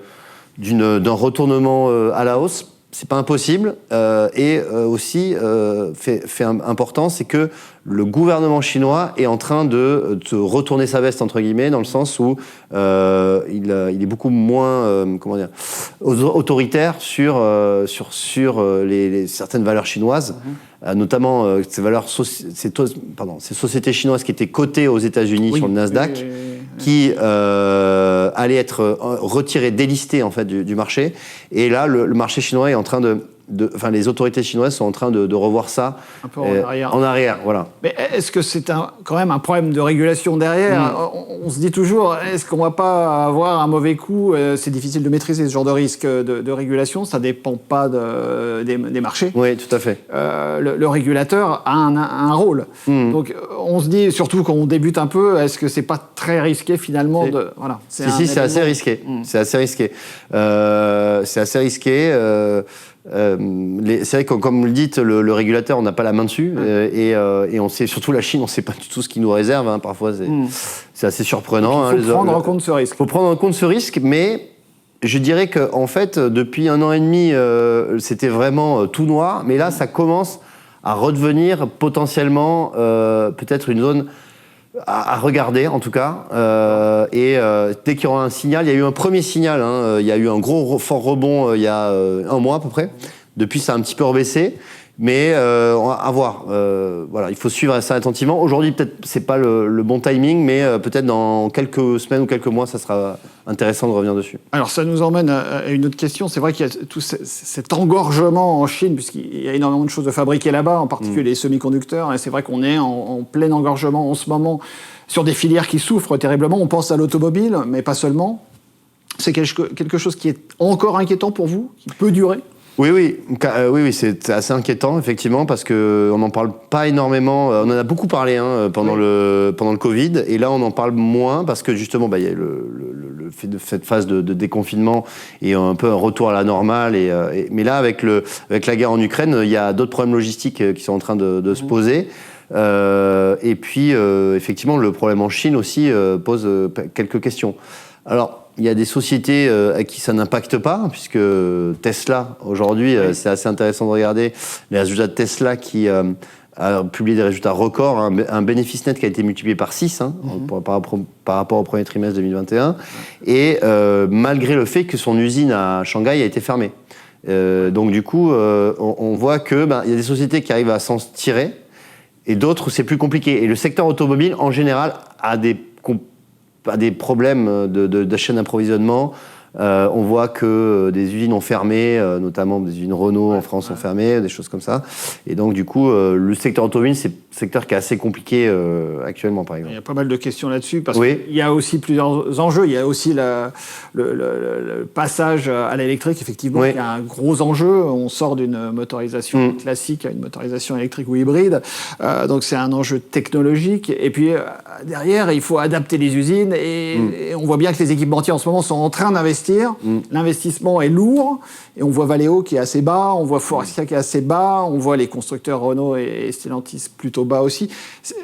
retournement à la hausse ? C'est pas impossible. Et aussi, fait important, c'est que le gouvernement chinois est en train de retourner sa veste, entre guillemets, dans le sens où il est beaucoup moins autoritaire sur certaines valeurs chinoises, notamment ces sociétés chinoises qui étaient cotées aux États-Unis sur le Nasdaq, qui allaient être retirées, délistées en fait du marché. Et là, le marché chinois est en train les autorités chinoises sont en train de revoir ça un peu en arrière. En arrière, voilà. Mais est-ce que c'est quand même un problème de régulation derrière ? On se dit toujours, est-ce qu'on ne va pas avoir un mauvais coup ? C'est difficile de maîtriser ce genre de risque de régulation, ça ne dépend pas des marchés. Oui, tout à fait. Le régulateur a un rôle. Donc on se dit, surtout quand on débute un peu, est-ce que ce n'est pas très risqué finalement voilà. C'est assez risqué. C'est assez risqué. C'est assez risqué. C'est vrai que, comme vous le dites, le régulateur, on n'a pas la main dessus, et on sait, surtout la Chine, on ne sait pas du tout ce qu'il nous réserve. Parfois, c'est assez surprenant. Il faut prendre en compte ce risque. Il faut prendre en compte ce risque, mais je dirais qu'en fait, depuis 1 an et demi, c'était vraiment tout noir, mais là, ça commence à redevenir potentiellement peut-être une zone à regarder, en tout cas. Dès qu'il y aura un signal, il y a eu un premier signal, il y a eu un fort rebond il y a 1 mois à peu près. Depuis, ça a un petit peu rebaissé. Mais à voir. Voilà, il faut suivre ça attentivement. Aujourd'hui, peut-être c'est pas le bon timing, mais peut-être dans quelques semaines ou quelques mois, ça sera intéressant de revenir dessus. Alors ça nous emmène à une autre question. C'est vrai qu'il y a tout cet engorgement en Chine, puisqu'il y a énormément de choses de fabriquer là-bas, en particulier les semi-conducteurs. Et c'est vrai qu'on est en plein engorgement en ce moment sur des filières qui souffrent terriblement. On pense à l'automobile, mais pas seulement. C'est quelque chose qui est encore inquiétant pour vous, qui peut durer ? Oui, c'est assez inquiétant, effectivement, parce qu'on n'en parle pas énormément. On en a beaucoup parlé pendant le Covid, et là, on en parle moins, parce que justement, il y a le fait de cette phase de déconfinement et un peu un retour à la normale. Mais là, avec la guerre en Ukraine, il y a d'autres problèmes logistiques qui sont en train de se poser. Et puis, effectivement, le problème en Chine aussi pose quelques questions. Alors, il y a des sociétés à qui ça n'impacte pas, puisque Tesla, aujourd'hui, c'est assez intéressant de regarder les résultats de Tesla qui a publié des résultats records, un bénéfice net qui a été multiplié par 6 par rapport au premier trimestre 2021, et malgré le fait que son usine à Shanghai a été fermée. Donc du coup, on voit que il y a des sociétés qui arrivent à s'en tirer, et d'autres, c'est plus compliqué. Et le secteur automobile, en général, a des problèmes de chaîne d'approvisionnement. On voit que des usines ont fermé, notamment des usines Renault en France ont fermé, des choses comme ça. Et donc, du coup, le secteur automobile, c'est un secteur qui est assez compliqué actuellement, par exemple. Il y a pas mal de questions là-dessus, parce qu'il y a aussi plusieurs enjeux. Il y a aussi le passage à l'électrique, effectivement, qui est un gros enjeu. On sort d'une motorisation classique à une motorisation électrique ou hybride. Donc, c'est un enjeu technologique. Et puis, derrière, il faut adapter les usines. Et on voit bien que les équipementiers, en ce moment, sont en train d'investir. L'investissement est lourd, et on voit Valeo qui est assez bas, on voit Faurecia qui est assez bas, on voit les constructeurs Renault et Stellantis plutôt bas aussi.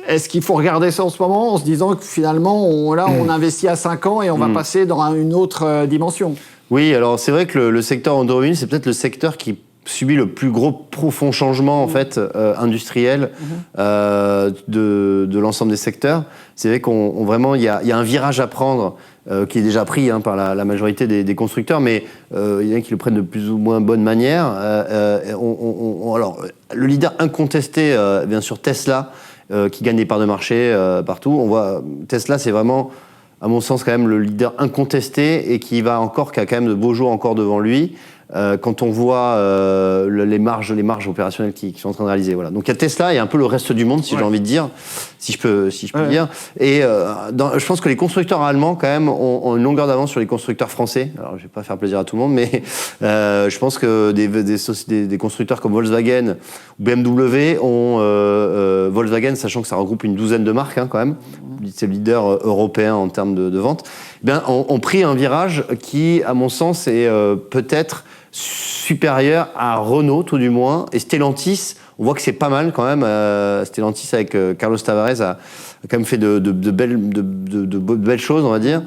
Est-ce qu'il faut regarder ça en ce moment en se disant que finalement on investit à 5 ans et on va passer dans une autre dimension? Oui, alors c'est vrai que le secteur automobile, c'est peut-être le secteur qui subit le plus gros profond changement en fait industriel de l'ensemble des secteurs. C'est vrai qu'on vraiment il y a un virage à prendre qui est déjà pris par la majorité des constructeurs, mais il y en a qui le prennent de plus ou moins bonne manière. Alors le leader incontesté, bien sûr Tesla, qui gagne des parts de marché partout. On voit Tesla, c'est vraiment à mon sens quand même le leader incontesté et qui a quand même de beaux jours encore devant lui. Quand on voit les marges opérationnelles qui sont en train de réaliser. Voilà. Donc il y a Tesla et un peu le reste du monde, si j'ai envie de dire, si je peux dire. Et je pense que les constructeurs allemands, quand même, ont une longueur d'avance sur les constructeurs français. Alors je vais pas faire plaisir à tout le monde, mais je pense que des constructeurs comme Volkswagen ou BMW ont Volkswagen, sachant que ça regroupe une douzaine de marques quand même, c'est le leader européen en termes de vente, ont pris un virage qui, à mon sens, est peut-être supérieur à Renault, tout du moins, et Stellantis, on voit que c'est pas mal quand même. Stellantis avec Carlos Tavares a quand même fait de belles choses, on va dire.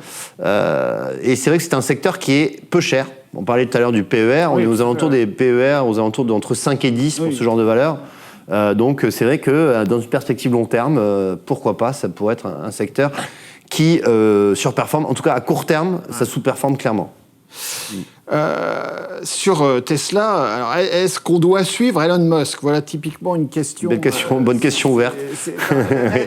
Et c'est vrai que c'est un secteur qui est peu cher. On parlait tout à l'heure du PER, on est aux alentours des PER, aux alentours d'entre 5 et 10 pour ce genre de valeur. Donc c'est vrai que dans une perspective long terme, pourquoi pas, ça pourrait être un secteur qui surperforme. En tout cas, à court terme, ça sous-performe clairement. Sur Tesla, alors, est-ce qu'on doit suivre Elon Musk? Voilà typiquement une question. Bonne question ouverte.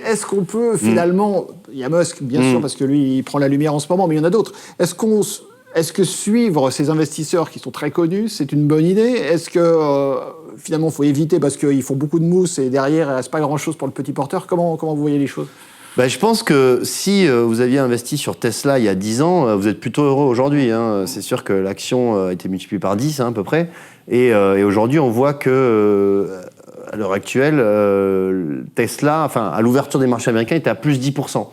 Est-ce qu'on peut finalement, il y a Musk bien sûr parce que lui il prend la lumière en ce moment, mais il y en a d'autres. Est-ce que suivre ces investisseurs qui sont très connus, c'est une bonne idée? Est-ce que finalement il faut éviter parce qu'ils font beaucoup de mousse et derrière il ne reste pas grand-chose pour le petit porteur? Comment vous voyez les choses? Je pense que si vous aviez investi sur Tesla il y a 10 ans, vous êtes plutôt heureux aujourd'hui. C'est sûr que l'action a été multipliée par 10 à peu près. Et aujourd'hui, on voit que à l'heure actuelle, Tesla, à l'ouverture des marchés américains, était à plus 10%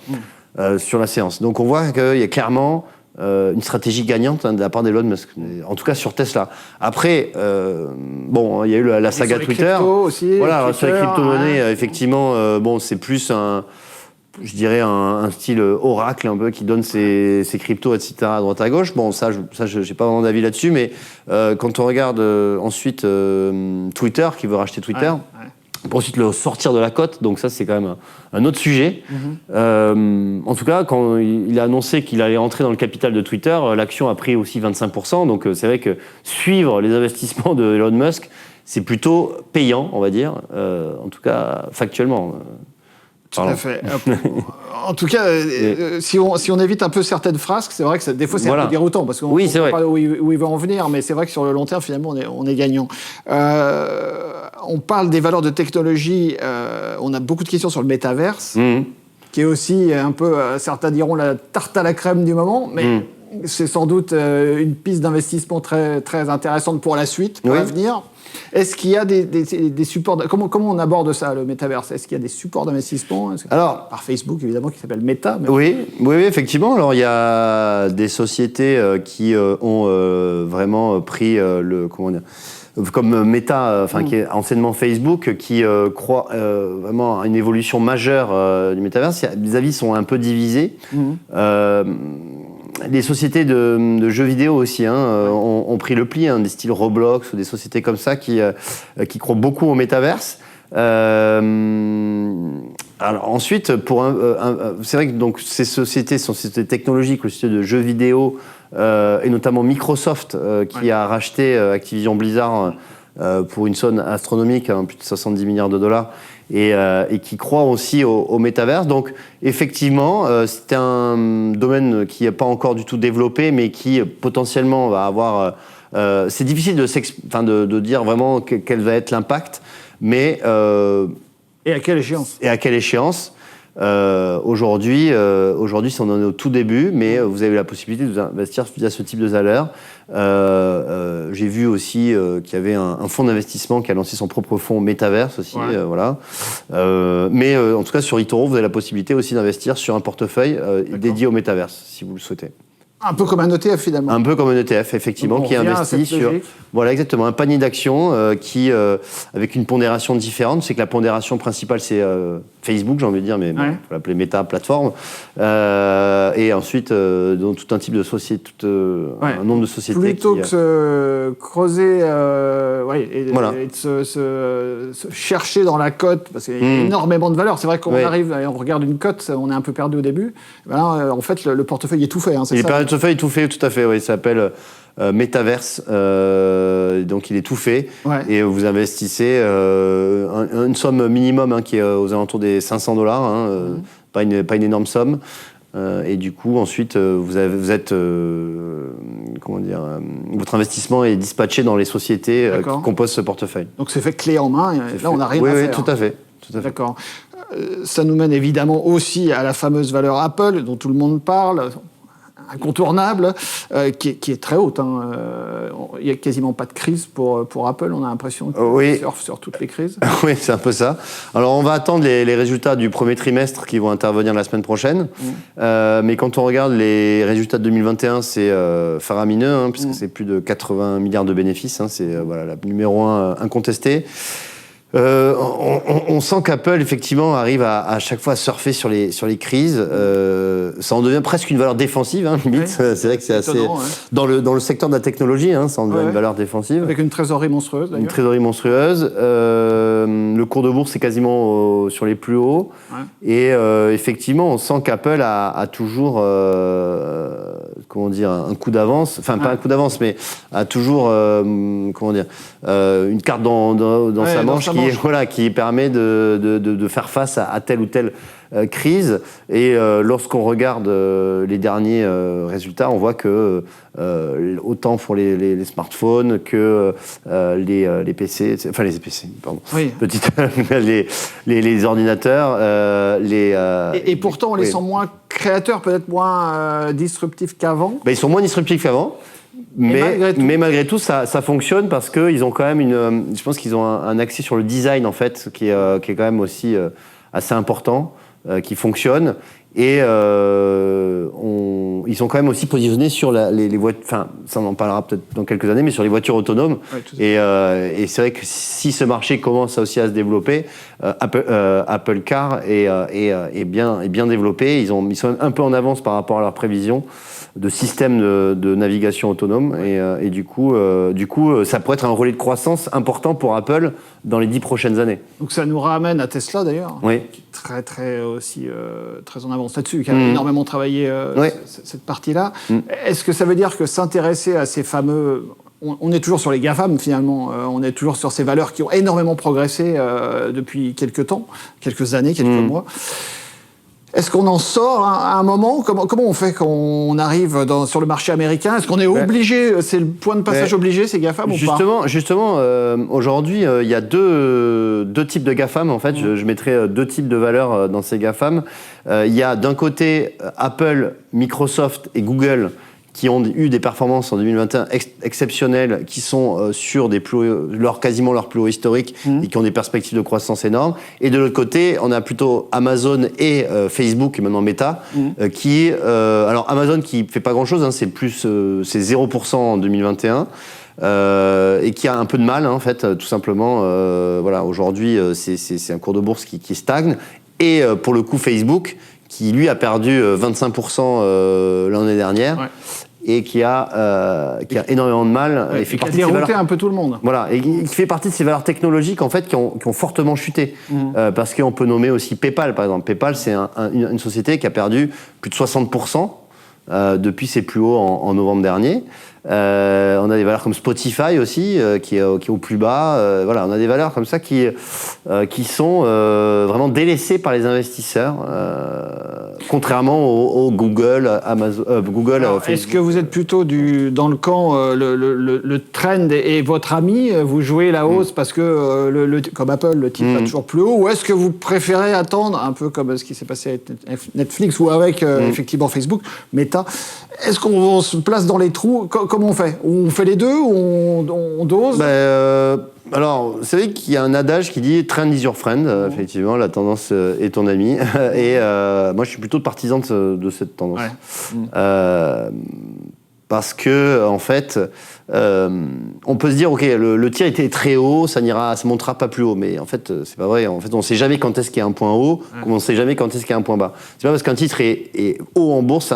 sur la séance. Donc on voit qu'il y a clairement une stratégie gagnante de la part d'Elon Musk, en tout cas sur Tesla. Après, il y a eu la saga Twitter. Aussi, voilà, Twitter, sur les crypto-monnaies, effectivement, c'est plus je dirais un style oracle un peu qui donne ses cryptos, etc. à droite à gauche. Bon, ça, j'ai pas vraiment d'avis là-dessus, mais quand on regarde ensuite Twitter, qui veut racheter Twitter, pour ensuite le sortir de la cote, donc ça c'est quand même un autre sujet. En tout cas, quand il a annoncé qu'il allait entrer dans le capital de Twitter, l'action a pris aussi 25%, donc c'est vrai que suivre les investissements de Elon Musk, c'est plutôt payant, on va dire, en tout cas factuellement. Tout à fait. En tout cas, si on évite un peu certaines phrases, c'est vrai que des fois c'est un peu déroutant parce qu'on ne sait pas où il va en venir, mais c'est vrai que sur le long terme, finalement, on est gagnant. On parle des valeurs de technologie, on a beaucoup de questions sur le métaverse, qui est aussi un peu, certains diront, la tarte à la crème du moment, mais c'est sans doute une piste d'investissement très, très intéressante pour la suite, pour l'avenir. Est-ce qu'il y a des supports comment on aborde ça, le métaverse? Est-ce qu'il y a des supports d'investissement? Alors, par Facebook, évidemment, qui s'appelle Meta. Mais... Oui, effectivement. Alors, il y a des sociétés qui ont vraiment pris comme Meta, qui est anciennement Facebook, qui croit vraiment à une évolution majeure du métaverse. Les avis sont un peu divisés. Les sociétés de jeux vidéo aussi ont pris le pli, des styles Roblox ou des sociétés comme ça qui croient beaucoup au métaverse. Alors ensuite, c'est vrai que donc, ces sociétés sont sociétés technologiques, les sociétés de jeux vidéo, et notamment Microsoft qui a racheté Activision Blizzard pour une somme astronomique, plus de 70 milliards de dollars. Et qui croient aussi au métaverse. Donc, effectivement, c'est un domaine qui n'est pas encore du tout développé, mais qui potentiellement va avoir... c'est difficile de dire vraiment quel va être l'impact, mais... et à quelle échéance? Aujourd'hui, si on en est au tout début, mais vous avez la possibilité d'investir via ce type de valeur. J'ai vu aussi qu'il y avait un fonds d'investissement qui a lancé son propre fonds Metaverse aussi. Voilà. Mais en tout cas, sur eToro, vous avez la possibilité aussi d'investir sur un portefeuille dédié au Metaverse, si vous le souhaitez. Un peu comme un ETF finalement. Un peu comme un ETF, effectivement, qui investit sur exactement un panier d'actions qui, avec une pondération différente. C'est que la pondération principale, c'est Facebook, j'ai envie de dire, mais on peut l'appeler Meta plateforme. Et ensuite, dans tout un type de société, un nombre de sociétés. Plutôt que se creuser et de se chercher dans la cote, parce qu'il y a énormément de valeurs. C'est vrai qu'on arrive et on regarde une cote, on est un peu perdu au début. Là, en fait, le portefeuille est tout fait. C'est ça. Le portefeuille est tout fait, tout à fait. Oui, ça s'appelle Metaverse. Donc, il est tout fait. Et vous investissez une somme minimum qui est aux alentours des $500. Pas une énorme somme. Et du coup, ensuite, votre investissement est dispatché dans les sociétés qui composent ce portefeuille. Donc, c'est fait clé en main. Là, on n'a rien à faire. Oui, tout à fait. D'accord. Ça nous mène évidemment aussi à la fameuse valeur Apple, dont tout le monde parle. Incontournable, qui est très haute. Il n'y a quasiment pas de crise pour Apple. On a l'impression qu'il surfe sur toutes les crises. Oui, c'est un peu ça. Alors, on va attendre les résultats du premier trimestre qui vont intervenir la semaine prochaine. Mais quand on regarde les résultats de 2021, c'est faramineux, puisque c'est plus de 80 milliards de bénéfices. C'est la numéro 1 incontesté. On sent qu'Apple, effectivement, arrive à chaque fois à surfer sur les crises. Ça en devient presque une valeur défensive, limite. C'est vrai que c'est assez... Dans le secteur de la technologie, ça en devient une valeur défensive. Avec une trésorerie monstrueuse, d'ailleurs. Une trésorerie monstrueuse. Le cours de bourse est quasiment sur les plus hauts. Et effectivement, on sent qu'Apple a toujours... un coup d'avance. Enfin, pas un coup d'avance, mais a toujours... une carte dans sa manche qui permet de faire face à telle ou telle crise. Et lorsqu'on regarde les derniers résultats, on voit que autant pour les smartphones que les PC, enfin les PC, pardon, les ordinateurs, et pourtant on les sent moins créateurs, peut-être moins disruptifs qu'avant. Ils sont moins disruptifs qu'avant. Mais malgré tout, ça fonctionne parce qu'ils ont quand même je pense qu'ils ont un accès sur le design, en fait, qui est quand même aussi assez important, qui fonctionne. Et ils sont quand même aussi positionnés sur les voitures, enfin, ça on en parlera peut-être dans quelques années, mais sur les voitures autonomes. Et c'est vrai que si ce marché commence aussi à se développer, Apple Car est bien développé. Ils sont un peu en avance par rapport à leurs prévisions de système de navigation autonome. Et du coup, ça pourrait être un relais de croissance important pour Apple dans les 10 prochaines années. Donc ça nous ramène à Tesla, d'ailleurs, qui est très, très, aussi, très en avance là-dessus, qui a énormément travaillé cette partie-là. Est-ce que ça veut dire que s'intéresser à ces fameux... on est toujours sur les GAFAM finalement, on est toujours sur ces valeurs qui ont énormément progressé depuis quelques années, quelques mois. Est-ce qu'on en sort à un moment? Comment on fait quand on arrive sur le marché américain? Est-ce qu'on est obligé, c'est le point de passage obligé, ces GAFAM ou pas? Justement, aujourd'hui, il y a deux types de GAFAM. En fait, je mettrais deux types de valeurs dans ces GAFAM. Il y a d'un côté Apple, Microsoft et Google qui ont eu des performances en 2021 exceptionnelles, qui sont sur quasiment leur plus haut historique et qui ont des perspectives de croissance énormes. Et de l'autre côté, on a plutôt Amazon et Facebook, et maintenant Meta, alors Amazon qui fait pas grand-chose, c'est 0% en 2021. Et qui a un peu de mal, en fait, tout simplement. Aujourd'hui, c'est un cours de bourse qui stagne. Et pour le coup, Facebook, qui lui a perdu 25% l'année dernière, et qui a énormément de mal. Et qui a dérouté un peu tout le monde. Voilà, et qui fait partie de ces valeurs technologiques en fait qui ont fortement chuté. Parce qu'on peut nommer aussi PayPal, par exemple. PayPal, c'est une société qui a perdu plus de 60% depuis ses plus hauts en novembre dernier. On a des valeurs comme Spotify aussi, qui est au plus bas. On a des valeurs comme ça qui sont vraiment délaissées par les investisseurs, contrairement au Google, Amazon, Google. Alors, est-ce que vous êtes plutôt dans le camp le trend et votre ami, vous jouez la hausse parce que comme Apple, le titre va toujours plus haut, ou est-ce que vous préférez attendre un peu comme ce qui s'est passé avec Netflix ou avec effectivement Facebook, Meta? Est-ce qu'on se place dans les trous? Comment on fait? On fait les deux ou on dose? Alors, c'est vrai qu'il y a un adage qui dit « trend is your friend ». Effectivement, la tendance est ton ami. Et moi, je suis plutôt partisan de cette tendance. Parce que, en fait, on peut se dire, ok, le tir était très haut, ça montera pas plus haut. Mais en fait, c'est pas vrai. En fait, on sait jamais quand est-ce qu'il y a un point haut, comme on sait jamais quand est-ce qu'il y a un point bas. C'est pas parce qu'un titre est haut en bourse,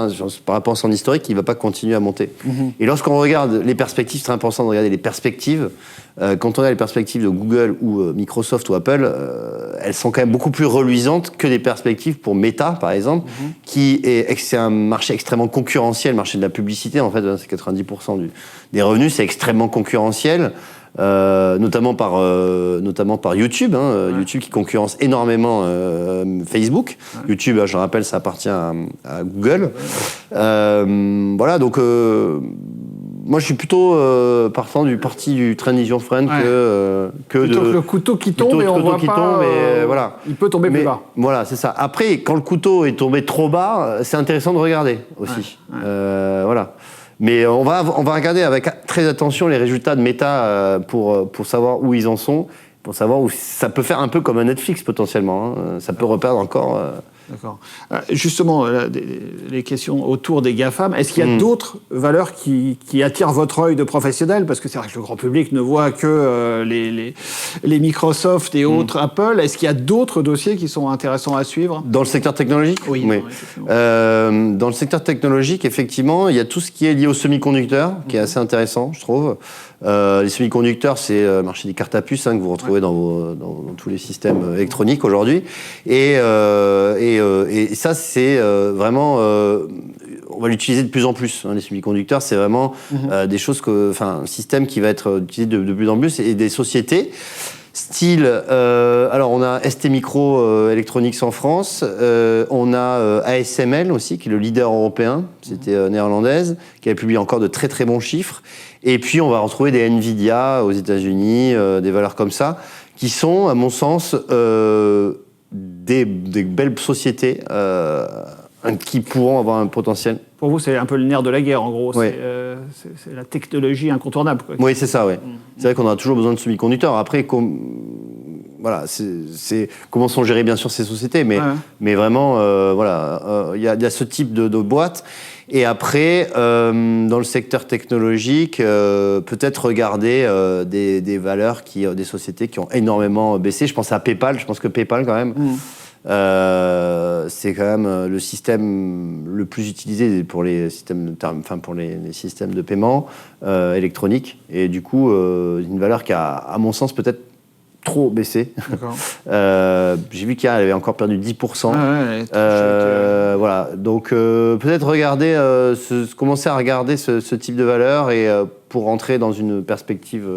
par rapport à son historique, qu'il va pas continuer à monter. Et lorsqu'on regarde les perspectives, c'est très important de regarder les perspectives. Quand on regarde les perspectives de Google ou Microsoft ou Apple, elles sont quand même beaucoup plus reluisantes que les perspectives pour Meta, par exemple, c'est un marché extrêmement concurrentiel, le marché de la publicité, en fait, c'est 90% des revenus, c'est extrêmement concurrentiel, notamment par YouTube, YouTube qui concurrence énormément Facebook. YouTube, je rappelle, ça appartient à Google. Donc moi, je suis plutôt partant du parti du trend is your friend que le couteau qui tombe et on voit pas. Voilà. Il peut tomber plus bas. Voilà, c'est ça. Après, quand le couteau est tombé trop bas, c'est intéressant de regarder aussi. Voilà. Mais on va regarder avec très attention les résultats de Meta pour savoir où ils en sont, pour savoir où ça peut faire un peu comme un Netflix potentiellement. Ça peut reperdre encore. D'accord. Justement, les questions autour des GAFAM, est-ce qu'il y a d'autres valeurs qui attirent votre œil de professionnel? Parce que c'est vrai que le grand public ne voit que les Microsoft et autres Apple. Est-ce qu'il y a d'autres dossiers qui sont intéressants à suivre? Dans le secteur technologique? Oui. Dans le secteur technologique, effectivement, il y a tout ce qui est lié aux semi-conducteurs, qui est assez intéressant, je trouve. Les semi-conducteurs, c'est le marché des cartes à puces que vous retrouvez dans tous les systèmes électroniques aujourd'hui. Et ça, c'est vraiment... on va l'utiliser de plus en plus. Les semi-conducteurs, c'est vraiment des choses un système qui va être utilisé de plus en plus, et des sociétés style... alors, on a ST Micro Electronics en France, on a ASML aussi, qui est le leader européen, c'était néerlandaise, qui avait publié encore de très très bons chiffres. Et puis, on va retrouver des Nvidia aux États-Unis, des valeurs comme ça, qui sont, à mon sens, des belles sociétés qui pourront avoir un potentiel. Pour vous, c'est un peu le nerf de la guerre, en gros. Oui. C'est la technologie incontournable. Oui, c'est ça, oui. C'est vrai qu'on a toujours besoin de semi-conducteurs. Après, c'est comment sont gérées, bien sûr, ces sociétés. Mais vraiment, il y a ce type de boîte. Et après, dans le secteur technologique, peut-être regarder des valeurs, des sociétés qui ont énormément baissé. Je pense à PayPal. Je pense que PayPal, quand même, c'est quand même le système le plus utilisé pour les systèmes les systèmes de paiement électroniques. Et du coup, une valeur qui a, à mon sens, peut-être trop baissé. J'ai vu qu'elle avait encore perdu 10%. Voilà. Donc peut-être commencer à regarder ce type de valeur et pour rentrer dans une perspective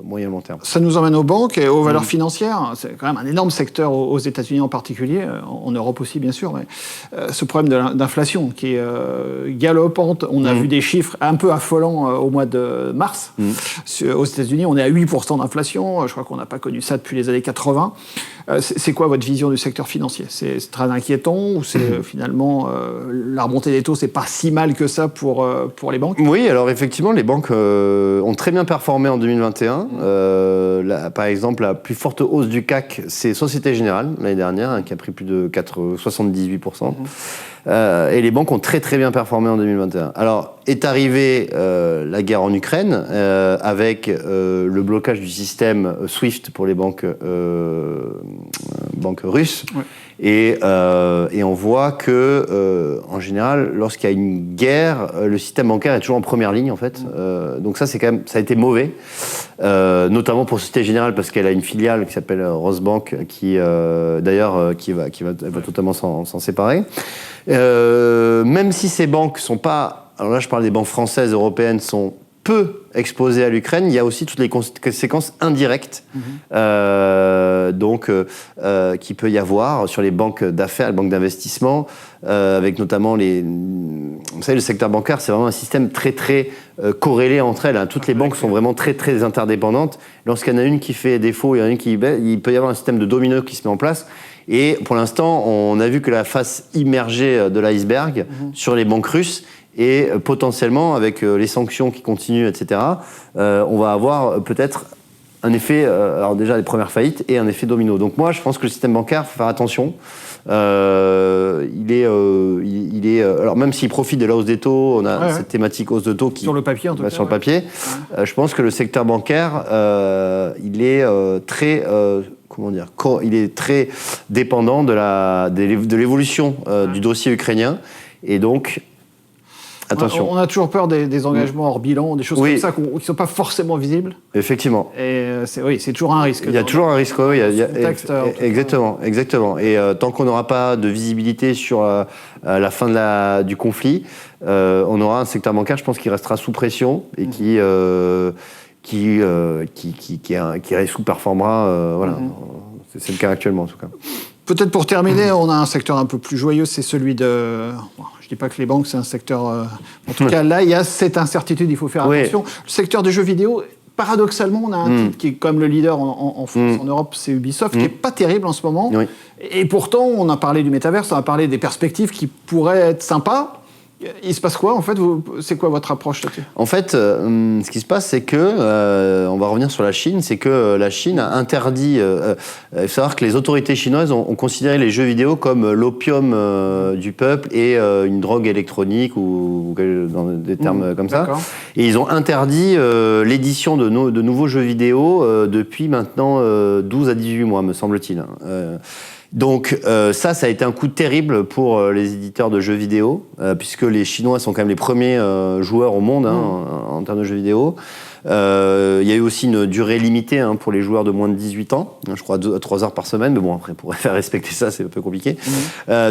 moyen-long terme. Ça nous emmène aux banques et aux valeurs financières. C'est quand même un énorme secteur aux États-Unis en particulier, en Europe aussi bien sûr. Mais, ce problème d'inflation qui est galopante. On a vu des chiffres un peu affolants au mois de mars. Aux États-Unis, on est à 8% d'inflation. Je crois qu'on n'a pas connu ça depuis les années 80. C'est quoi votre vision du secteur financier? C'est très inquiétant ou c'est finalement la remontée des taux, c'est pas si mal que ça pour les banques? Oui, alors effectivement, les banques ont très bien performé en 2021. Par exemple, la plus forte hausse du CAC, c'est Société Générale l'année dernière, hein, qui a pris plus de 78%. Et les banques ont très très bien performé en 2021. Alors, est arrivée la guerre en Ukraine, avec le blocage du système SWIFT pour les banques russes. Ouais. Et on voit que, en général, lorsqu'il y a une guerre, le système bancaire est toujours en première ligne, en fait. Donc ça, c'est quand même, ça a été mauvais, notamment pour Société Générale, parce qu'elle a une filiale qui s'appelle Rosbank, qui d'ailleurs, elle va totalement s'en séparer. Même si ces banques sont pas, alors là, je parle des banques françaises, européennes, sont peu exposées à l'Ukraine, il y a aussi toutes les conséquences indirectes qui peut y avoir sur les banques d'affaires, les banques d'investissement, avec notamment vous savez, le secteur bancaire, c'est vraiment un système très très corrélé entre elles. Hein. Toutes les banques sont vraiment très très interdépendantes. Lorsqu'il y en a une qui fait défaut, il y en a une qui baisse, il peut y avoir un système de domino qui se met en place. Et pour l'instant, on a vu que la face immergée de l'iceberg sur les banques russes. Et potentiellement, avec les sanctions qui continuent, etc., on va avoir peut-être un effet, alors déjà les premières faillites, et un effet domino. Donc moi, je pense que le système bancaire, il faut faire attention. Il est, alors même s'il profite de la hausse des taux, on a cette thématique hausse de taux qui... Sur le papier, en tout cas. Sur le papier. Je pense que le secteur bancaire, il est très... il est très dépendant de l'évolution du dossier ukrainien. Et donc... Attention. On a toujours peur des engagements hors bilan, des choses comme ça qui ne sont pas forcément visibles. Effectivement. Et c'est toujours un risque. Il y a toujours un risque, oui. Exactement. Et tant qu'on n'aura pas de visibilité sur la fin du conflit, on aura un secteur bancaire, je pense, qui restera sous pression et qui sous-performera. Voilà. C'est le cas actuellement, en tout cas. Peut-être pour terminer, on a un secteur un peu plus joyeux, c'est celui de... Bon, je ne dis pas que les banques, c'est un secteur... En tout cas, là, il y a cette incertitude, il faut faire attention. Le secteur des jeux vidéo, paradoxalement, on a un titre qui est comme le leader en France, en Europe, c'est Ubisoft, qui n'est pas terrible en ce moment. Oui. Et pourtant, on a parlé du métaverse, on a parlé des perspectives qui pourraient être sympas. Il se passe quoi, en fait? C'est quoi votre approche là-dessus? En fait, ce qui se passe, c'est que, on va revenir sur la Chine, c'est que la Chine a interdit... il faut savoir que les autorités chinoises ont considéré les jeux vidéo comme l'opium du peuple et une drogue électronique, ou dans des termes comme ça. Et ils ont interdit l'édition de nouveaux jeux vidéo depuis maintenant 12 à 18 mois, me semble-t-il. Donc ça a été un coup terrible pour les éditeurs de jeux vidéo, puisque les Chinois sont quand même les premiers joueurs au monde en termes de jeux vidéo. Il y a eu aussi une durée limitée pour les joueurs de moins de 18 ans, je crois 3 heures par semaine, mais bon, après, pour faire respecter ça, c'est un peu compliqué.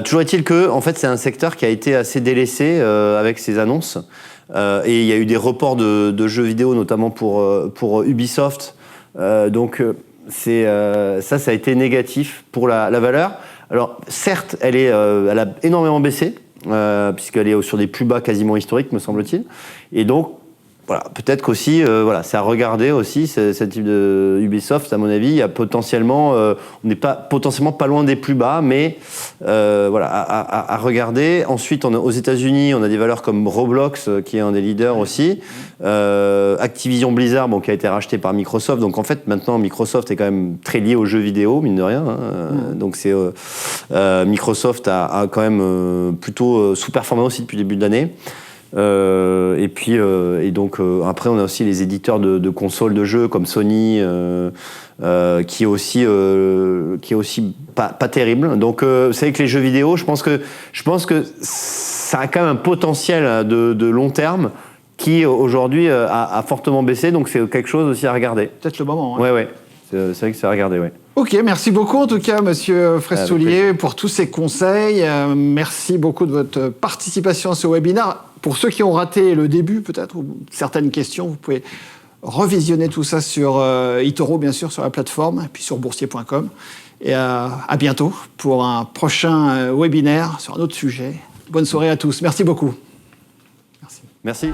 Toujours est-il que, en fait, c'est un secteur qui a été assez délaissé avec ces annonces. Et il y a eu des reports de jeux vidéo, notamment pour Ubisoft. Ça a été négatif pour la valeur. Alors, certes, elle a énormément baissé, puisqu'elle est sur des plus bas quasiment historiques, me semble-t-il. Et donc, voilà, peut-être qu'aussi, c'est à regarder aussi, ce type de Ubisoft, à mon avis, il y a potentiellement, on n'est pas potentiellement pas loin des plus bas, mais à regarder. Ensuite, aux États-Unis, on a des valeurs comme Roblox, qui est un des leaders aussi. Activision Blizzard, qui a été racheté par Microsoft. Donc en fait, maintenant, Microsoft est quand même très lié aux jeux vidéo, mine de rien. Donc Microsoft a quand même plutôt sous-performé aussi depuis le début de l'année. Après on a aussi les éditeurs de consoles de jeux comme Sony qui est aussi pas terrible. Donc c'est avec les jeux vidéo, je pense que ça a quand même un potentiel de long terme qui aujourd'hui a fortement baissé, donc c'est quelque chose aussi à regarder. Peut-être le moment. Ouais. C'est vrai que c'est à regarder, ouais. Ok, merci beaucoup en tout cas, Monsieur Frestoulier, pour tous ces conseils. Merci beaucoup de votre participation à ce webinaire. Pour ceux qui ont raté le début, peut-être, ou certaines questions, vous pouvez revisionner tout ça sur eToro, bien sûr, sur la plateforme, et puis sur boursier.com. Et à bientôt pour un prochain webinaire sur un autre sujet. Bonne soirée à tous. Merci beaucoup. Merci.